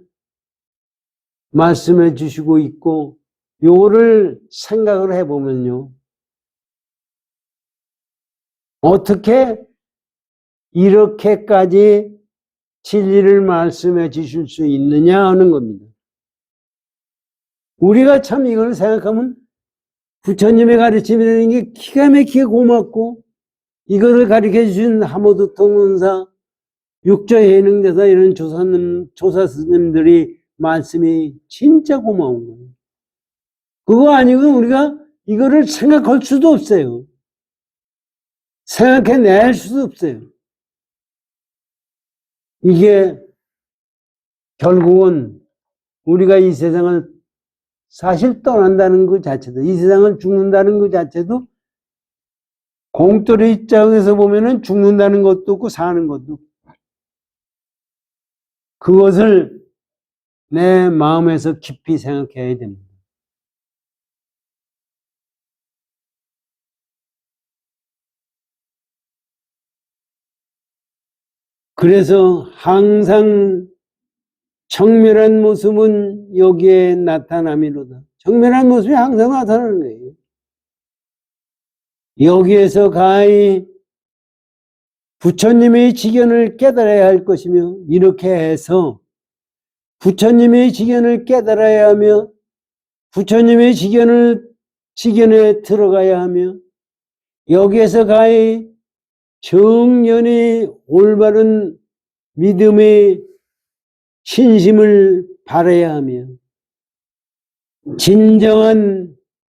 말씀해 주시고 있고, 요거를 생각을 해보면요. 어떻게 이렇게까지 진리를 말씀해 주실 수 있느냐 하는 겁니다. 우리가 참 이걸 생각하면 부처님의 가르침이라는 게 기가 막히게 고맙고, 이거를 가르쳐 주신 하모드 통원사, 육조해능대사 이런 조사 스님들이 말씀이 진짜 고마운 거예요. 그거 아니면 우리가 이거를 생각할 수도 없어요. 생각해낼 수도 없어요. 이게 결국은 우리가 이 세상을 사실 떠난다는 것 자체도, 이 세상을 죽는다는 것 자체도 공돌의 입장에서 보면은 죽는다는 것도 없고 사는 것도 없고, 그것을 내 마음에서 깊이 생각해야 됩니다. 그래서 항상 청멸한 모습은 여기에 나타남이로다. 청멸한 모습이 항상 나타나는 거예요. 여기에서 가히 부처님의 지견을 깨달아야 할 것이며, 이렇게 해서 부처님의 지견을 깨달아야 하며, 부처님의 지견에 들어가야 하며, 여기에서 가히 정연히 올바른 믿음의 신심을 바라야 하며, 진정한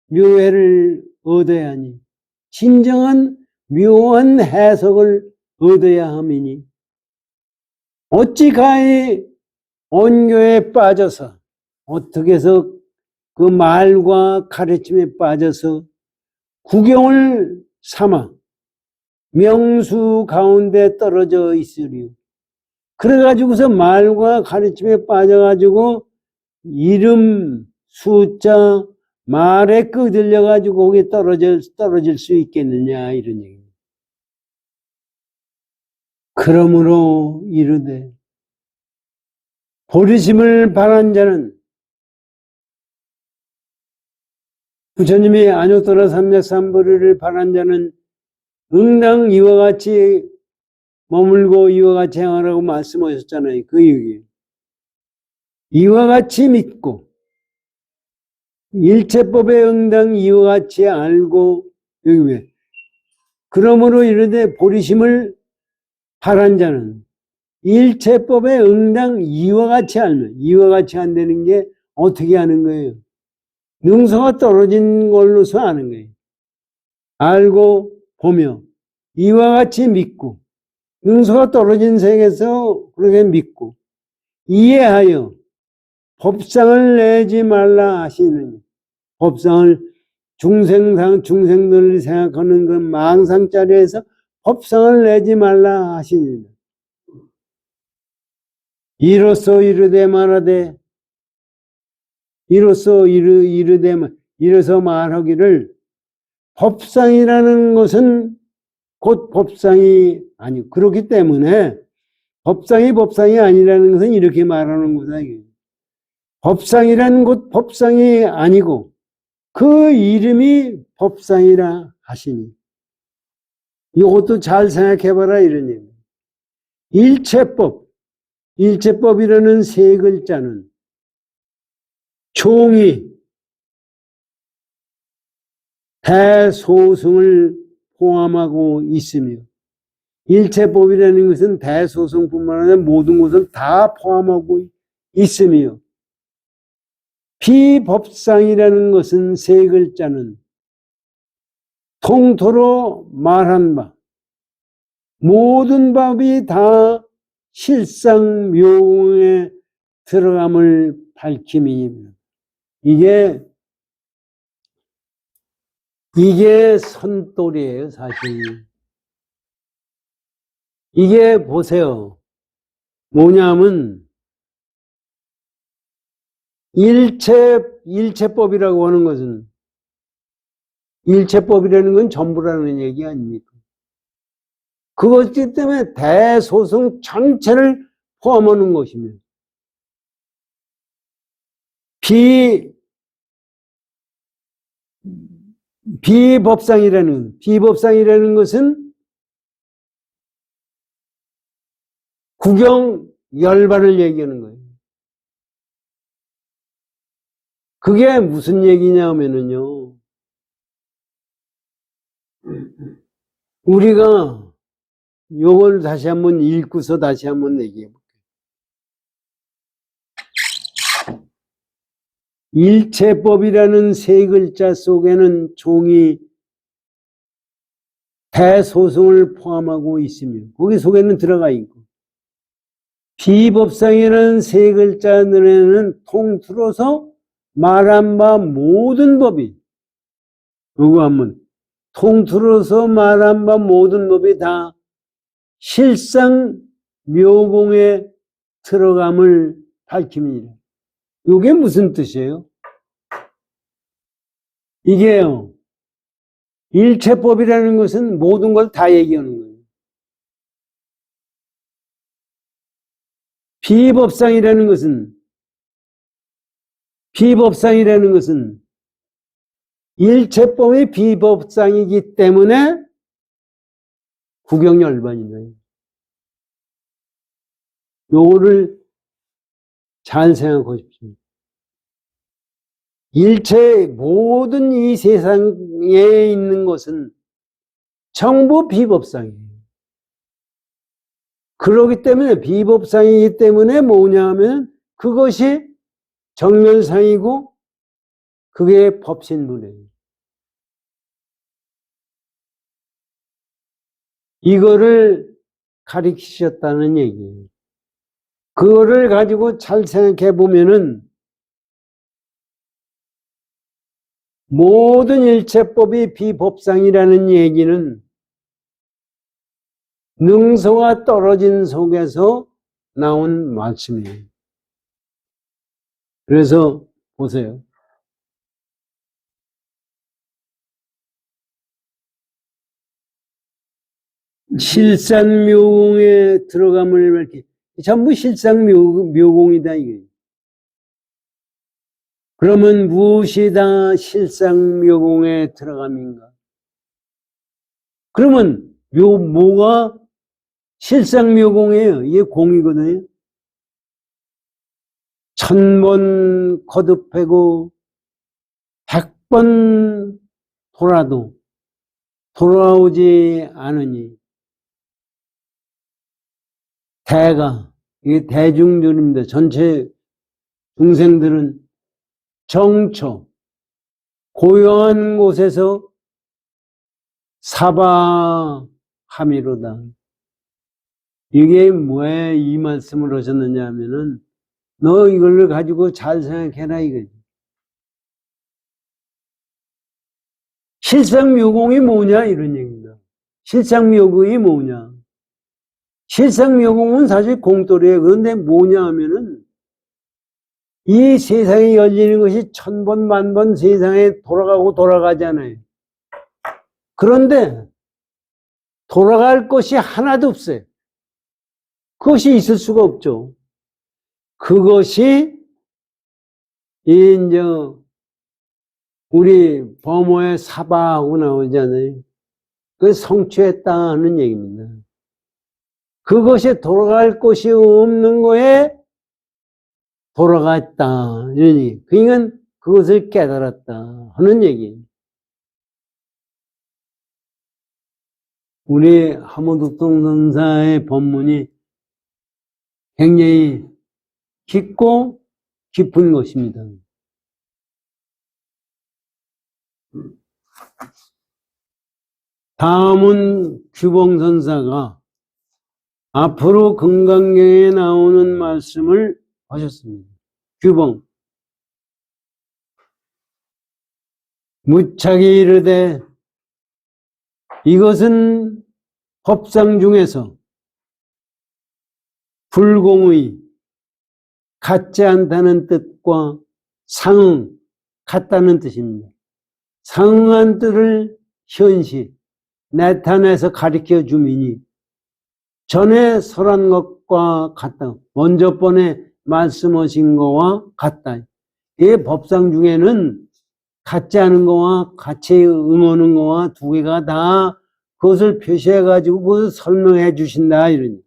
묘해를 얻어야 하니, 진정한 묘한 해석을 얻어야 함이니, 어찌 가히 언교에 빠져서, 어떻게 해서 그 말과 가르침에 빠져서 구경을 삼아 명수 가운데 떨어져 있으리요. 그래가지고서 말과 가르침에 빠져가지고 이름, 숫자, 말에 끄들려가지고 거기에 떨어질 수 있겠느냐, 이런 얘기입니다. 그러므로 이르되, 보리심을 바란 자는, 부처님이 안욕도라 삼략삼보리를 바란 자는 응당 이와 같이 머물고 이와 같이 행하라고 말씀하셨잖아요. 그 얘기예요. 이와 같이 믿고 일체법의 응당 이와 같이 알고, 여기 왜? 그러므로 이르되 보리심을 바란 자는 일체법의 응당 이와 같이 알면, 이와 같이 안되는 게 어떻게 하는 거예요? 능서가 떨어진 걸로서 아는 거예요. 알고 보며 이와 같이 믿고, 능서가 떨어진 세계에서 그렇게 믿고 이해하여 법상을 내지 말라 하시느니, 법상을 중생들이 생각하는 그 망상자리에서 법상을 내지 말라 하시느니, 이로써 이르되 말하되, 이로써 말하기를, 법상이라는 것은 곧 법상이 아니고, 그렇기 때문에 법상이 아니라는 것은 이렇게 말하는 거다. 법상이라는 것 법상이 아니고 그 이름이 법상이라 하시니, 이것도 잘 생각해봐라 이런 얘기입니다. 일체법이라는 세 글자는 총이 대소승을 포함하고 있으며, 일체법이라는 것은 대소승뿐만 아니라 모든 것을 다 포함하고 있으며, 비법상이라는 것은 세 글자는 통토로 말한 바, 모든 법이 다 실상묘공에 들어감을 밝힘이니라. 이게 선돌이에요, 사실. 이게 보세요. 뭐냐면, 일체법이라고 하는 것은, 일체법이라는 건 전부라는 얘기 아닙니까? 그것 때문에 대소승 전체를 포함하는 것입니다. 비법상이라는 것은 구경 열반을 얘기하는 거예요. 그게 무슨 얘기냐면요. 우리가 요걸 다시 한번 읽고서 다시 한번 얘기해 볼게요. 일체법이라는 세 글자 속에는 종이 대소승을 포함하고 있으며 거기 속에는 들어가 있고, 비법상이라는 세 글자들에는 통틀어서 말한 바 모든 법이, 요거 한번 통틀어서 말한 바 모든 법이 다 실상 묘공에 들어감을 밝힙니다. 이게 무슨 뜻이에요? 이게요, 일체법이라는 것은 모든 걸 다 얘기하는 거예요. 비법상이라는 것은 일체법이 비법상이기 때문에 구경열반이다. 요거를 잘 생각하고 싶습니다. 모든 이 세상에 있는 것은 전부 비법상이에요. 그렇기 때문에 비법상이기 때문에 뭐냐 하면 그것이 정면상이고 그게 법신문이에요. 이거를 가르치셨다는 얘기예요. 그거를 가지고 잘 생각해 보면은 모든 일체법이 비법상이라는 얘기는 능소가 떨어진 속에서 나온 말씀이에요. 그래서 보세요. 실상묘공에 들어감을 밝히, 전부 실상묘공이다 이게. 그러면 무엇이 다 실상묘공에 들어감인가? 그러면 뭐가 실상묘공이에요? 이게 공이거든요. 1000번 거듭하고 100번 돌아도 돌아오지 않으니 이게 대중들입니다. 전체 중생들은 정처, 고요한 곳에서 사바함이로다. 이게 왜 이 말씀을 하셨느냐 하면은 너 이걸 가지고 잘 생각해라 이거지. 실상묘공이 뭐냐 이런 얘기입니다. 실상묘공이 뭐냐. 실상묘공은 사실 공돌이에요. 그런데 뭐냐 하면은 이 세상에 열리는 것이 1000번, 10,000번 세상에 돌아가고 돌아가잖아요. 그런데 돌아갈 것이 하나도 없어요. 그것이 있을 수가 없죠. 그것이 이제 우리 범어에 사바하고 나오잖아요. 그 성취했다 하는 얘기입니다. 그것이 돌아갈 곳이 없는 거에 돌아갔다. 이러니 그러니까 그것을 깨달았다 하는 얘기예요. 우리 하모득동 선사의 법문이 굉장히 깊고 깊은 것입니다. 다음은 규봉 선사가 앞으로 금강경에 나오는 말씀을 하셨습니다. 규봉. 무차기 이르되 이것은 법상 중에서 불공의, 같지 않다는 뜻과 상응, 같다는 뜻입니다. 상응한 뜻을 현시, 나타내서 가르쳐 주미니 전에 설한 것과 같다. 먼저 번에 말씀하신 거와 같다. 이 법상 중에는 같지 않은 거와 같이 응하는 거와 두 개가 다 그것을 표시해가지고 그것을 설명해 주신다. 이러니.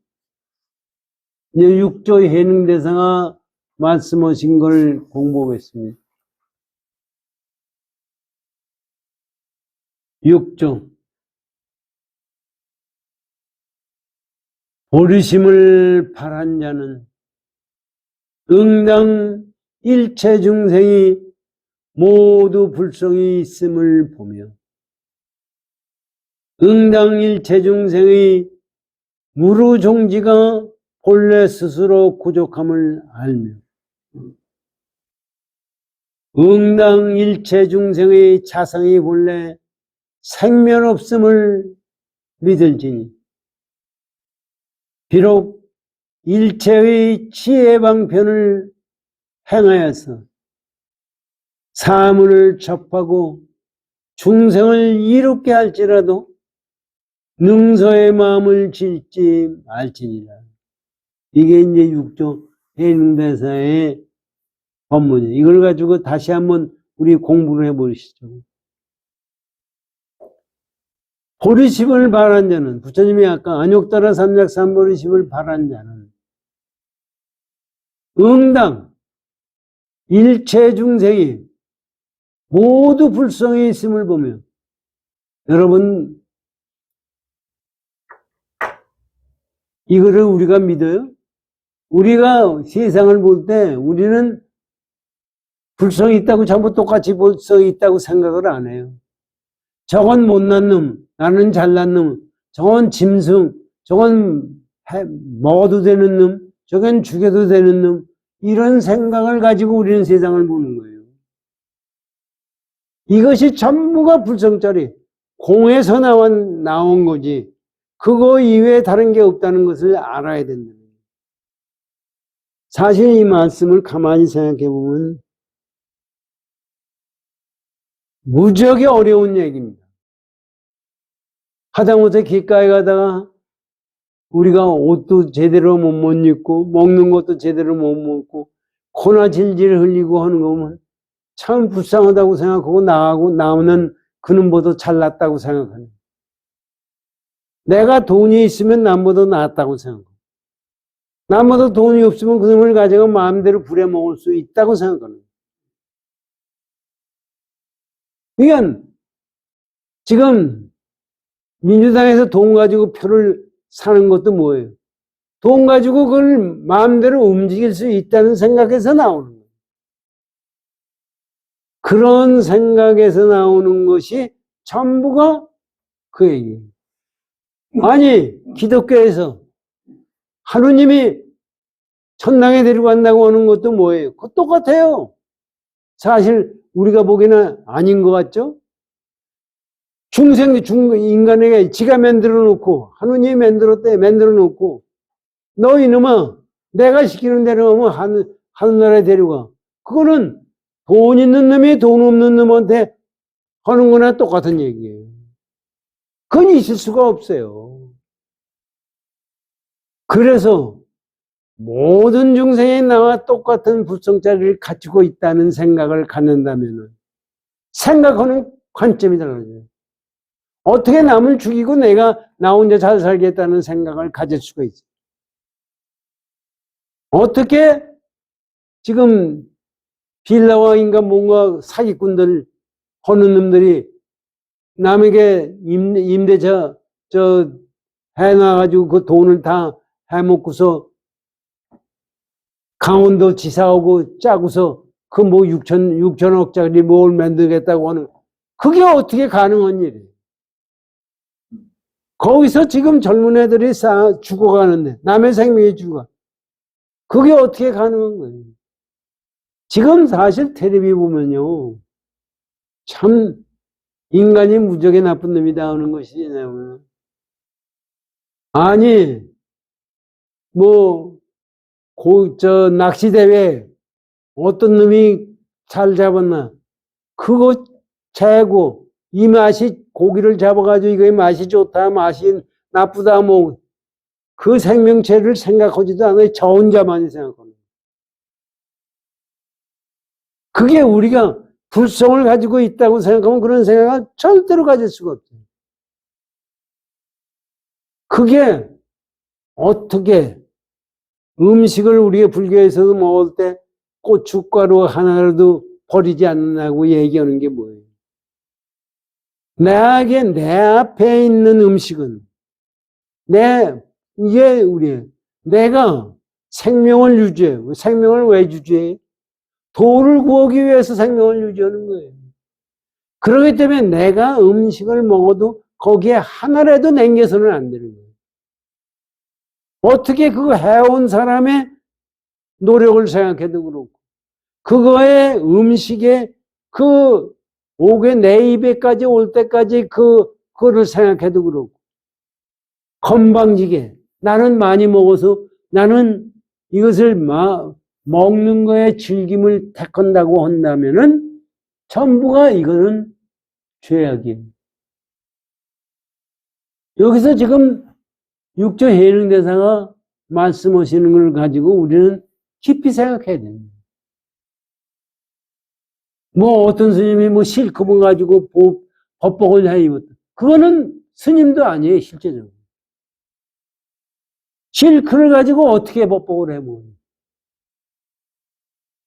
이제 6조 해능대사가 말씀하신 걸 공부하겠습니다. 6조. 보리심을 바란 자는 응당 일체 중생이 모두 불성이 있음을 보며 응당 일체 중생의 무루종지가 본래 스스로 부족함을 알며 응당 일체 중생의 자성이 본래 생면 없음을 믿을지니 비록 일체의 지혜 방편을 행하여서 사물을 접하고 중생을 이롭게 할지라도 능서의 마음을 질지 말지니라. 이게 이제 6조 해능대사의 법문이에요. 이걸 가지고 다시 한번 우리 공부를 해보시죠. 보리심을 바란 자는, 부처님이 아까 안욕따라 삼작삼보리심을 바란 자는 응당 일체 중생이 모두 불성이 있음을 보며, 여러분 이거를 우리가 믿어요? 우리가 세상을 볼 때 우리는 불성이 있다고 전부 똑같이 불성이 있다고 생각을 안 해요. 저건 못난 놈, 나는 잘난 놈, 저건 짐승, 저건 먹어도 되는 놈, 저건 죽여도 되는 놈, 이런 생각을 가지고 우리는 세상을 보는 거예요. 이것이 전부가 불성짜리 공에서 나온 거지 그거 이외에 다른 게 없다는 것을 알아야 된다. 사실 이 말씀을 가만히 생각해 보면 무지하게 어려운 얘기입니다. 하다못해 길가에 가다가 우리가 옷도 제대로 못 입고 먹는 것도 제대로 못 먹고 코나 질질 흘리고 하는 거 보면 참 불쌍하다고 생각하고 나오는 그놈보다 잘났다고 생각하는. 내가 돈이 있으면 남보다 낫다고 생각하고 남보다 돈이 없으면 그놈을 가지고 마음대로 부려먹을 수 있다고 생각하는. 그러니까 지금 민주당에서 돈 가지고 표를 사는 것도 뭐예요? 돈 가지고 그걸 마음대로 움직일 수 있다는 생각에서 나오는 거예요. 그런 생각에서 나오는 것이 전부가 그 얘기예요. 아니 기독교에서 하느님이 천당에 데리고 간다고 하는 것도 뭐예요? 그거 똑같아요. 사실 우리가 보기에는 아닌 것 같죠? 인간에게 지가 만들어 놓고 하느님이 만들어 놓고 너 이놈아 내가 시키는 대로 하면 하늘나라에 데려가. 그거는 돈 있는 놈이 돈 없는 놈한테 하는 거나 똑같은 얘기예요. 그건 있을 수가 없어요. 그래서 모든 중생이 나와 똑같은 불성자리를 갖추고 있다는 생각을 갖는다면 생각하는 관점이 달라져요. 어떻게 남을 죽이고 내가 나 혼자 잘 살겠다는 생각을 가질 수가 있어요. 어떻게 지금 빌라왕인가 뭔가 사기꾼들 하는 놈들이 남에게 임대차 해놔가지고 그 돈을 다 해먹고서 강원도 지사하고 짜고서 그 뭐 6천억짜리 뭘 만들겠다고 하는 그게 어떻게 가능한 일이에요? 거기서 지금 젊은 애들이 죽어가는데, 남의 생명이 죽어. 그게 어떻게 가능한 거예요? 지금 사실 텔레비 보면요. 참, 인간이 무지하게 나쁜 놈이다 하는 것이 뭐냐면, 아니, 뭐, 낚시대회, 어떤 놈이 잘 잡았나. 그거 재고, 이 맛이, 고기를 잡아가지고 이거의 맛이 좋다, 맛이 나쁘다, 뭐, 그 생명체를 생각하지도 않아요. 저 혼자만이 생각합니다. 그게 우리가 불성을 가지고 있다고 생각하면 그런 생각을 절대로 가질 수가 없어요. 그게 어떻게 음식을 우리가 불교에서도 먹을 때 고춧가루 하나라도 버리지 않는다고 얘기하는 게 뭐예요? 나에게 내 앞에 있는 음식은 이게 내가 생명을 유지해요. 생명을 왜 유지해? 도를 구하기 위해서 생명을 유지하는 거예요. 그렇기 때문에 내가 음식을 먹어도 거기에 하나라도 남겨서는 안 되는 거예요. 어떻게 그거 해온 사람의 노력을 생각해도 그렇고, 그거의 음식에 오게 내 입에까지 올 때까지 그거를 생각해도 그렇고, 건방지게 나는 많이 먹어서 나는 이것을 먹는 거에 즐김을 택한다고 한다면은 전부가 이거는 죄악이에요. 여기서 지금 육조 해능대사가 말씀하시는 걸 가지고 우리는 깊이 생각해야 됩니다. 뭐 어떤 스님이 뭐 실컷을 가지고 법복을 해 입었다. 그거는 스님도 아니에요, 실제적으로. 실크를 가지고 어떻게 법복을 해보요?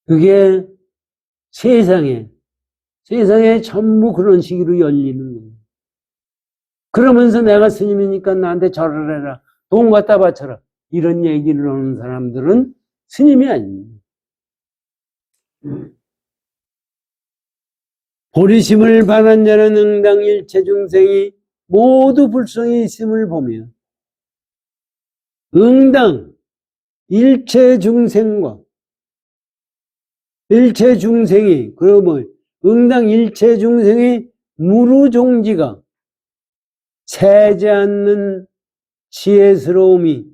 그게 세상에 전부 그런 식으로 열리는 거예요. 그러면서 내가 스님이니까 나한테 절을 해라. 돈 갖다 바쳐라. 이런 얘기를 하는 사람들은 스님이 아닙니다. 보리심을 반한 자는 응당 일체 중생이 모두 불성이 있음을 보며 응당 일체 중생과 일체 중생이 그러면 응당 일체 중생의 무루종지가 세지 않는 지혜스러움이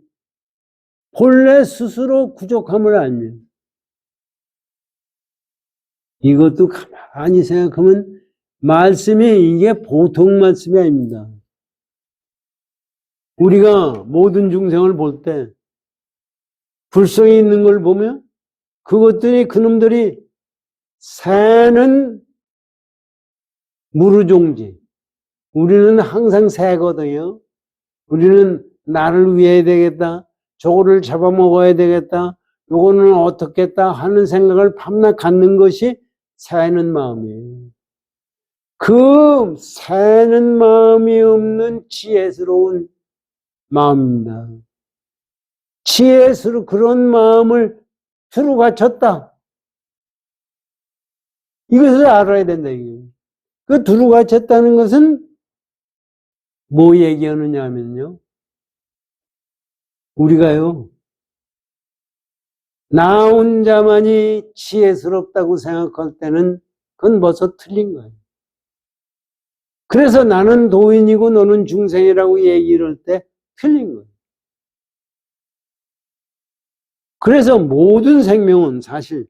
본래 스스로 부족함을 알며 이것도 가만히 생각하면 말씀이 이게 보통 말씀이 아닙니다. 우리가 모든 중생을 볼 때 불성이 있는 걸 보면 그놈들이 새는 무르종지. 우리는 항상 새거든요. 우리는 나를 위해야 되겠다. 저거를 잡아먹어야 되겠다. 요거는 어떻겠다 하는 생각을 밤낮 갖는 것이 새는 마음이에요. 그 새는 마음이 없는 지혜스러운 마음입니다. 지혜스러운 그런 마음을 두루 갖췄다. 이것을 알아야 된다. 그 두루 갖췄다는 것은 뭐 얘기하느냐 하면요. 우리가요. 나 혼자만이 지혜스럽다고 생각할 때는 그건 벌써 틀린 거예요. 그래서 나는 도인이고 너는 중생이라고 얘기를 할 때 틀린 거예요. 그래서 모든 생명은 사실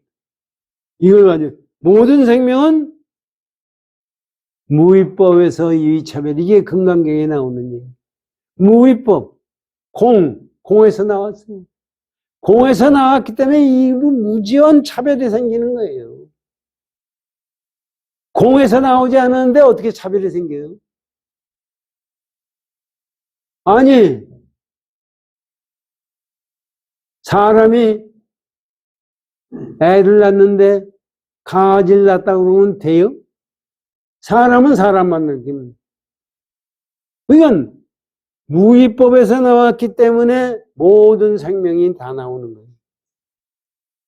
이걸 가지고 모든 생명은 무위법에서 이차별 이게 금강경에 나오는 얘기. 무위법 공에서 나왔어요. 공에서 나왔기 때문에 이 무지한 차별이 생기는 거예요. 공에서 나오지 않았는데 어떻게 차별이 생겨요? 아니 사람이 애를 낳는데 강아지를 낳았다고 그러면 돼요? 사람은 사람만 느끼면. 그러니까 무위법에서 나왔기 때문에 모든 생명이 다 나오는 거예요.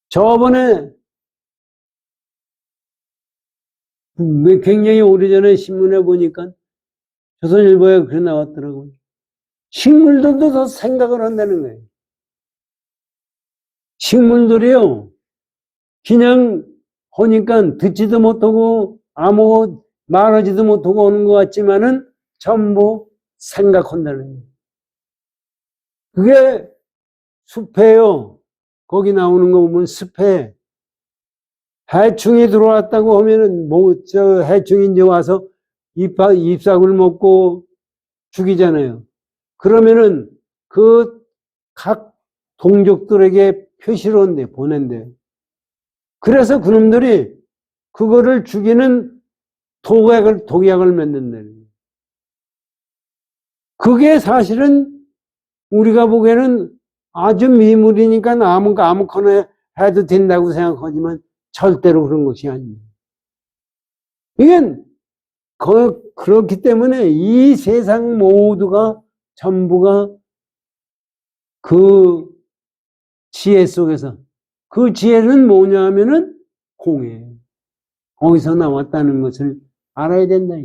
저번에 굉장히 오래전에 신문에 보니까 조선일보에 그렇게 나왔더라고요. 식물들도 더 생각을 한다는 거예요. 식물들이요, 그냥 하니까 듣지도 못하고 아무 말하지도 못하고 오는 것 같지만은 전부 생각한다는 거예요. 그게 숲이에요. 거기 나오는 거 보면 숲에 해충이 들어왔다고 하면은 저 해충이 이제 와서 잎사귀를 먹고 죽이잖아요. 그러면은 그 각 동족들에게 표시를 한대, 보낸대. 그래서 그놈들이 그거를 죽이는 독약을 맺는다는 거예요. 그게 사실은 우리가 보기에는 아주 미물이니까 아무거나 해도 된다고 생각하지만 절대로 그런 것이 아닙니다. 이건 그렇기 때문에 이 세상 모두가 전부가 그 지혜 속에서, 그 지혜는 뭐냐 하면은 공예예요. 거기서 나왔다는 것을 알아야 된다.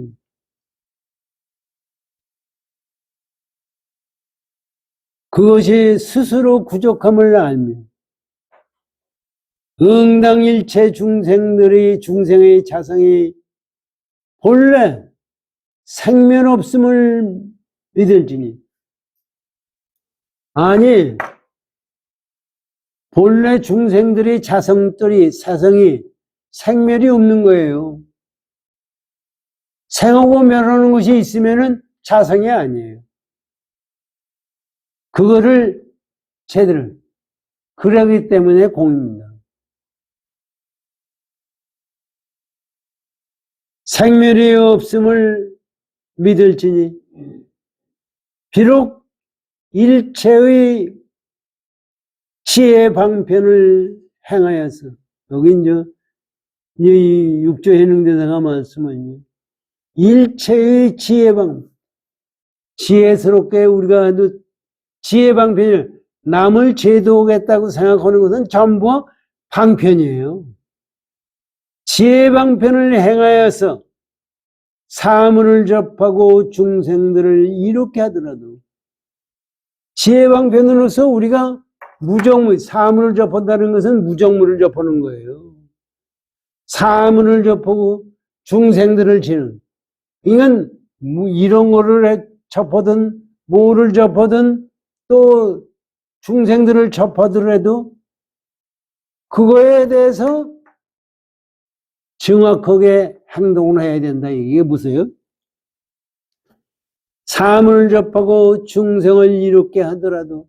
그것이 스스로 부족함을 알며 응당일체 중생의 자성이 본래 생면 없음을 믿을지니, 아니 본래 중생들의 사성이 생멸이 없는 거예요. 생하고 멸하는 것이 있으면은 자성이 아니에요. 그거를 제대로, 그러기 때문에 공입니다. 생멸이 없음을 믿을지니, 비록 일체의 지혜 방편을 행하여서, 여기 이제 이 육조 해능대사가 말씀하니 일체의 지혜스럽게 우리가 지혜 방편을, 남을 제도하겠다고 생각하는 것은 전부 방편이에요. 지혜 방편을 행하여서 사물을 접하고 중생들을 이롭게 하더라도, 지혜 방편으로서 우리가 사물을 접한다는 것은 무정물을 접하는 거예요. 사물을 접하고 중생들을 지는, 이건 이런 거를 접하든 뭐를 접하든 또 중생들을 접하더라도 그거에 대해서 정확하게 행동을 해야 된다. 이게 무엇이에요? 사물을 접하고 중생을 이롭게 하더라도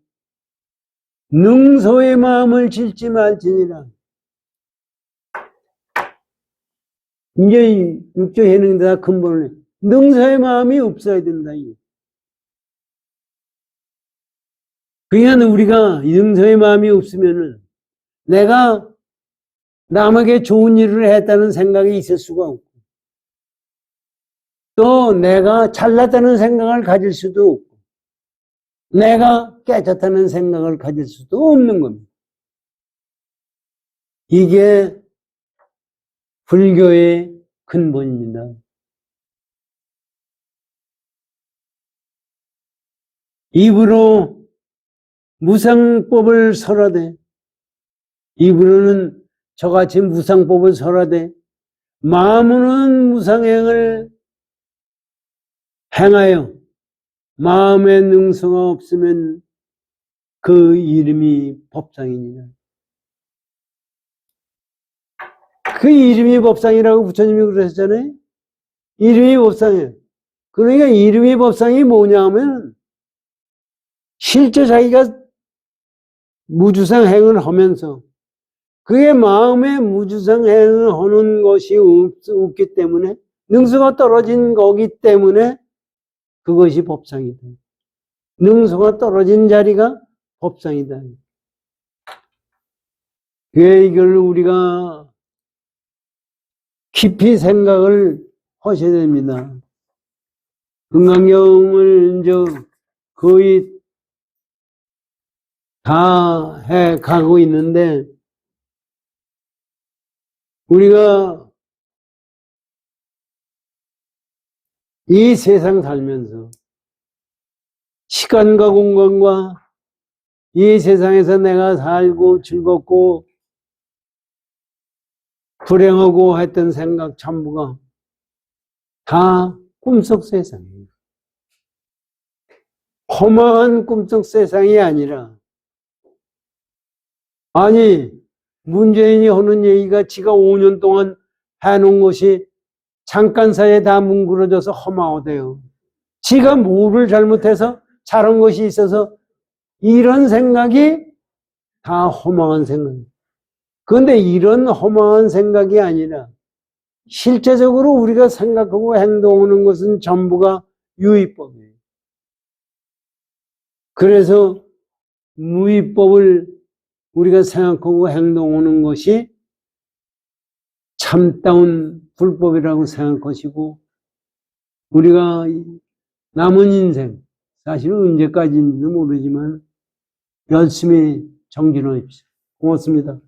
능소의 마음을 질지 말지니라. 이제 육조 해능대사 근본은 능소의 마음이 없어야 된다. 그러니까 우리가 능소의 마음이 없으면은 내가 남에게 좋은 일을 했다는 생각이 있을 수가 없고, 또 내가 잘났다는 생각을 가질 수도 없고, 내가 깨졌다는 생각을 가질 수도 없는 겁니다. 이게 불교의 근본입니다. 입으로 무상법을 설하되, 입으로는 저같이 무상법을 설하되 마음으로는 무상행을 행하여 마음에 능성이 없으면 그 이름이 법상이니라. 그 이름이 법상이라고 부처님이 그러셨잖아요. 이름이 법상이에요. 그러니까 이름이 법상이 뭐냐 하면 실제 자기가 무주상 행을 하면서 그의 마음에 무주상 행을 하는 것이 없기 때문에, 능수가 떨어진 거기 때문에 그것이 법상이다. 능수가 떨어진 자리가 법상이다. 왜 이걸 우리가 깊이 생각을 하셔야 됩니다. 금강경을 이제 거의 다 해 가고 있는데, 우리가 이 세상 살면서 시간과 공간과 이 세상에서 내가 살고 즐겁고 불행하고 했던 생각 전부가 다 꿈속 세상이에요. 허망한 꿈속 세상이 아니라, 아니 문재인이 하는 얘기가 지가 5년 동안 해놓은 것이 잠깐 사이에 다 뭉그러져서 허망하대요. 지가 뭐를 잘못해서 잘한 것이 있어서 이런 생각이 다 허망한 생각이에요. 그런데 이런 허망한 생각이 아니라 실제적으로 우리가 생각하고 행동하는 것은 전부가 유의법이에요. 그래서 무의법을 우리가 생각하고 행동하는 것이 참다운 불법이라고 생각하시고, 우리가 남은 인생, 사실은 언제까지인지도 모르지만 열심히 정진하십시오. 고맙습니다.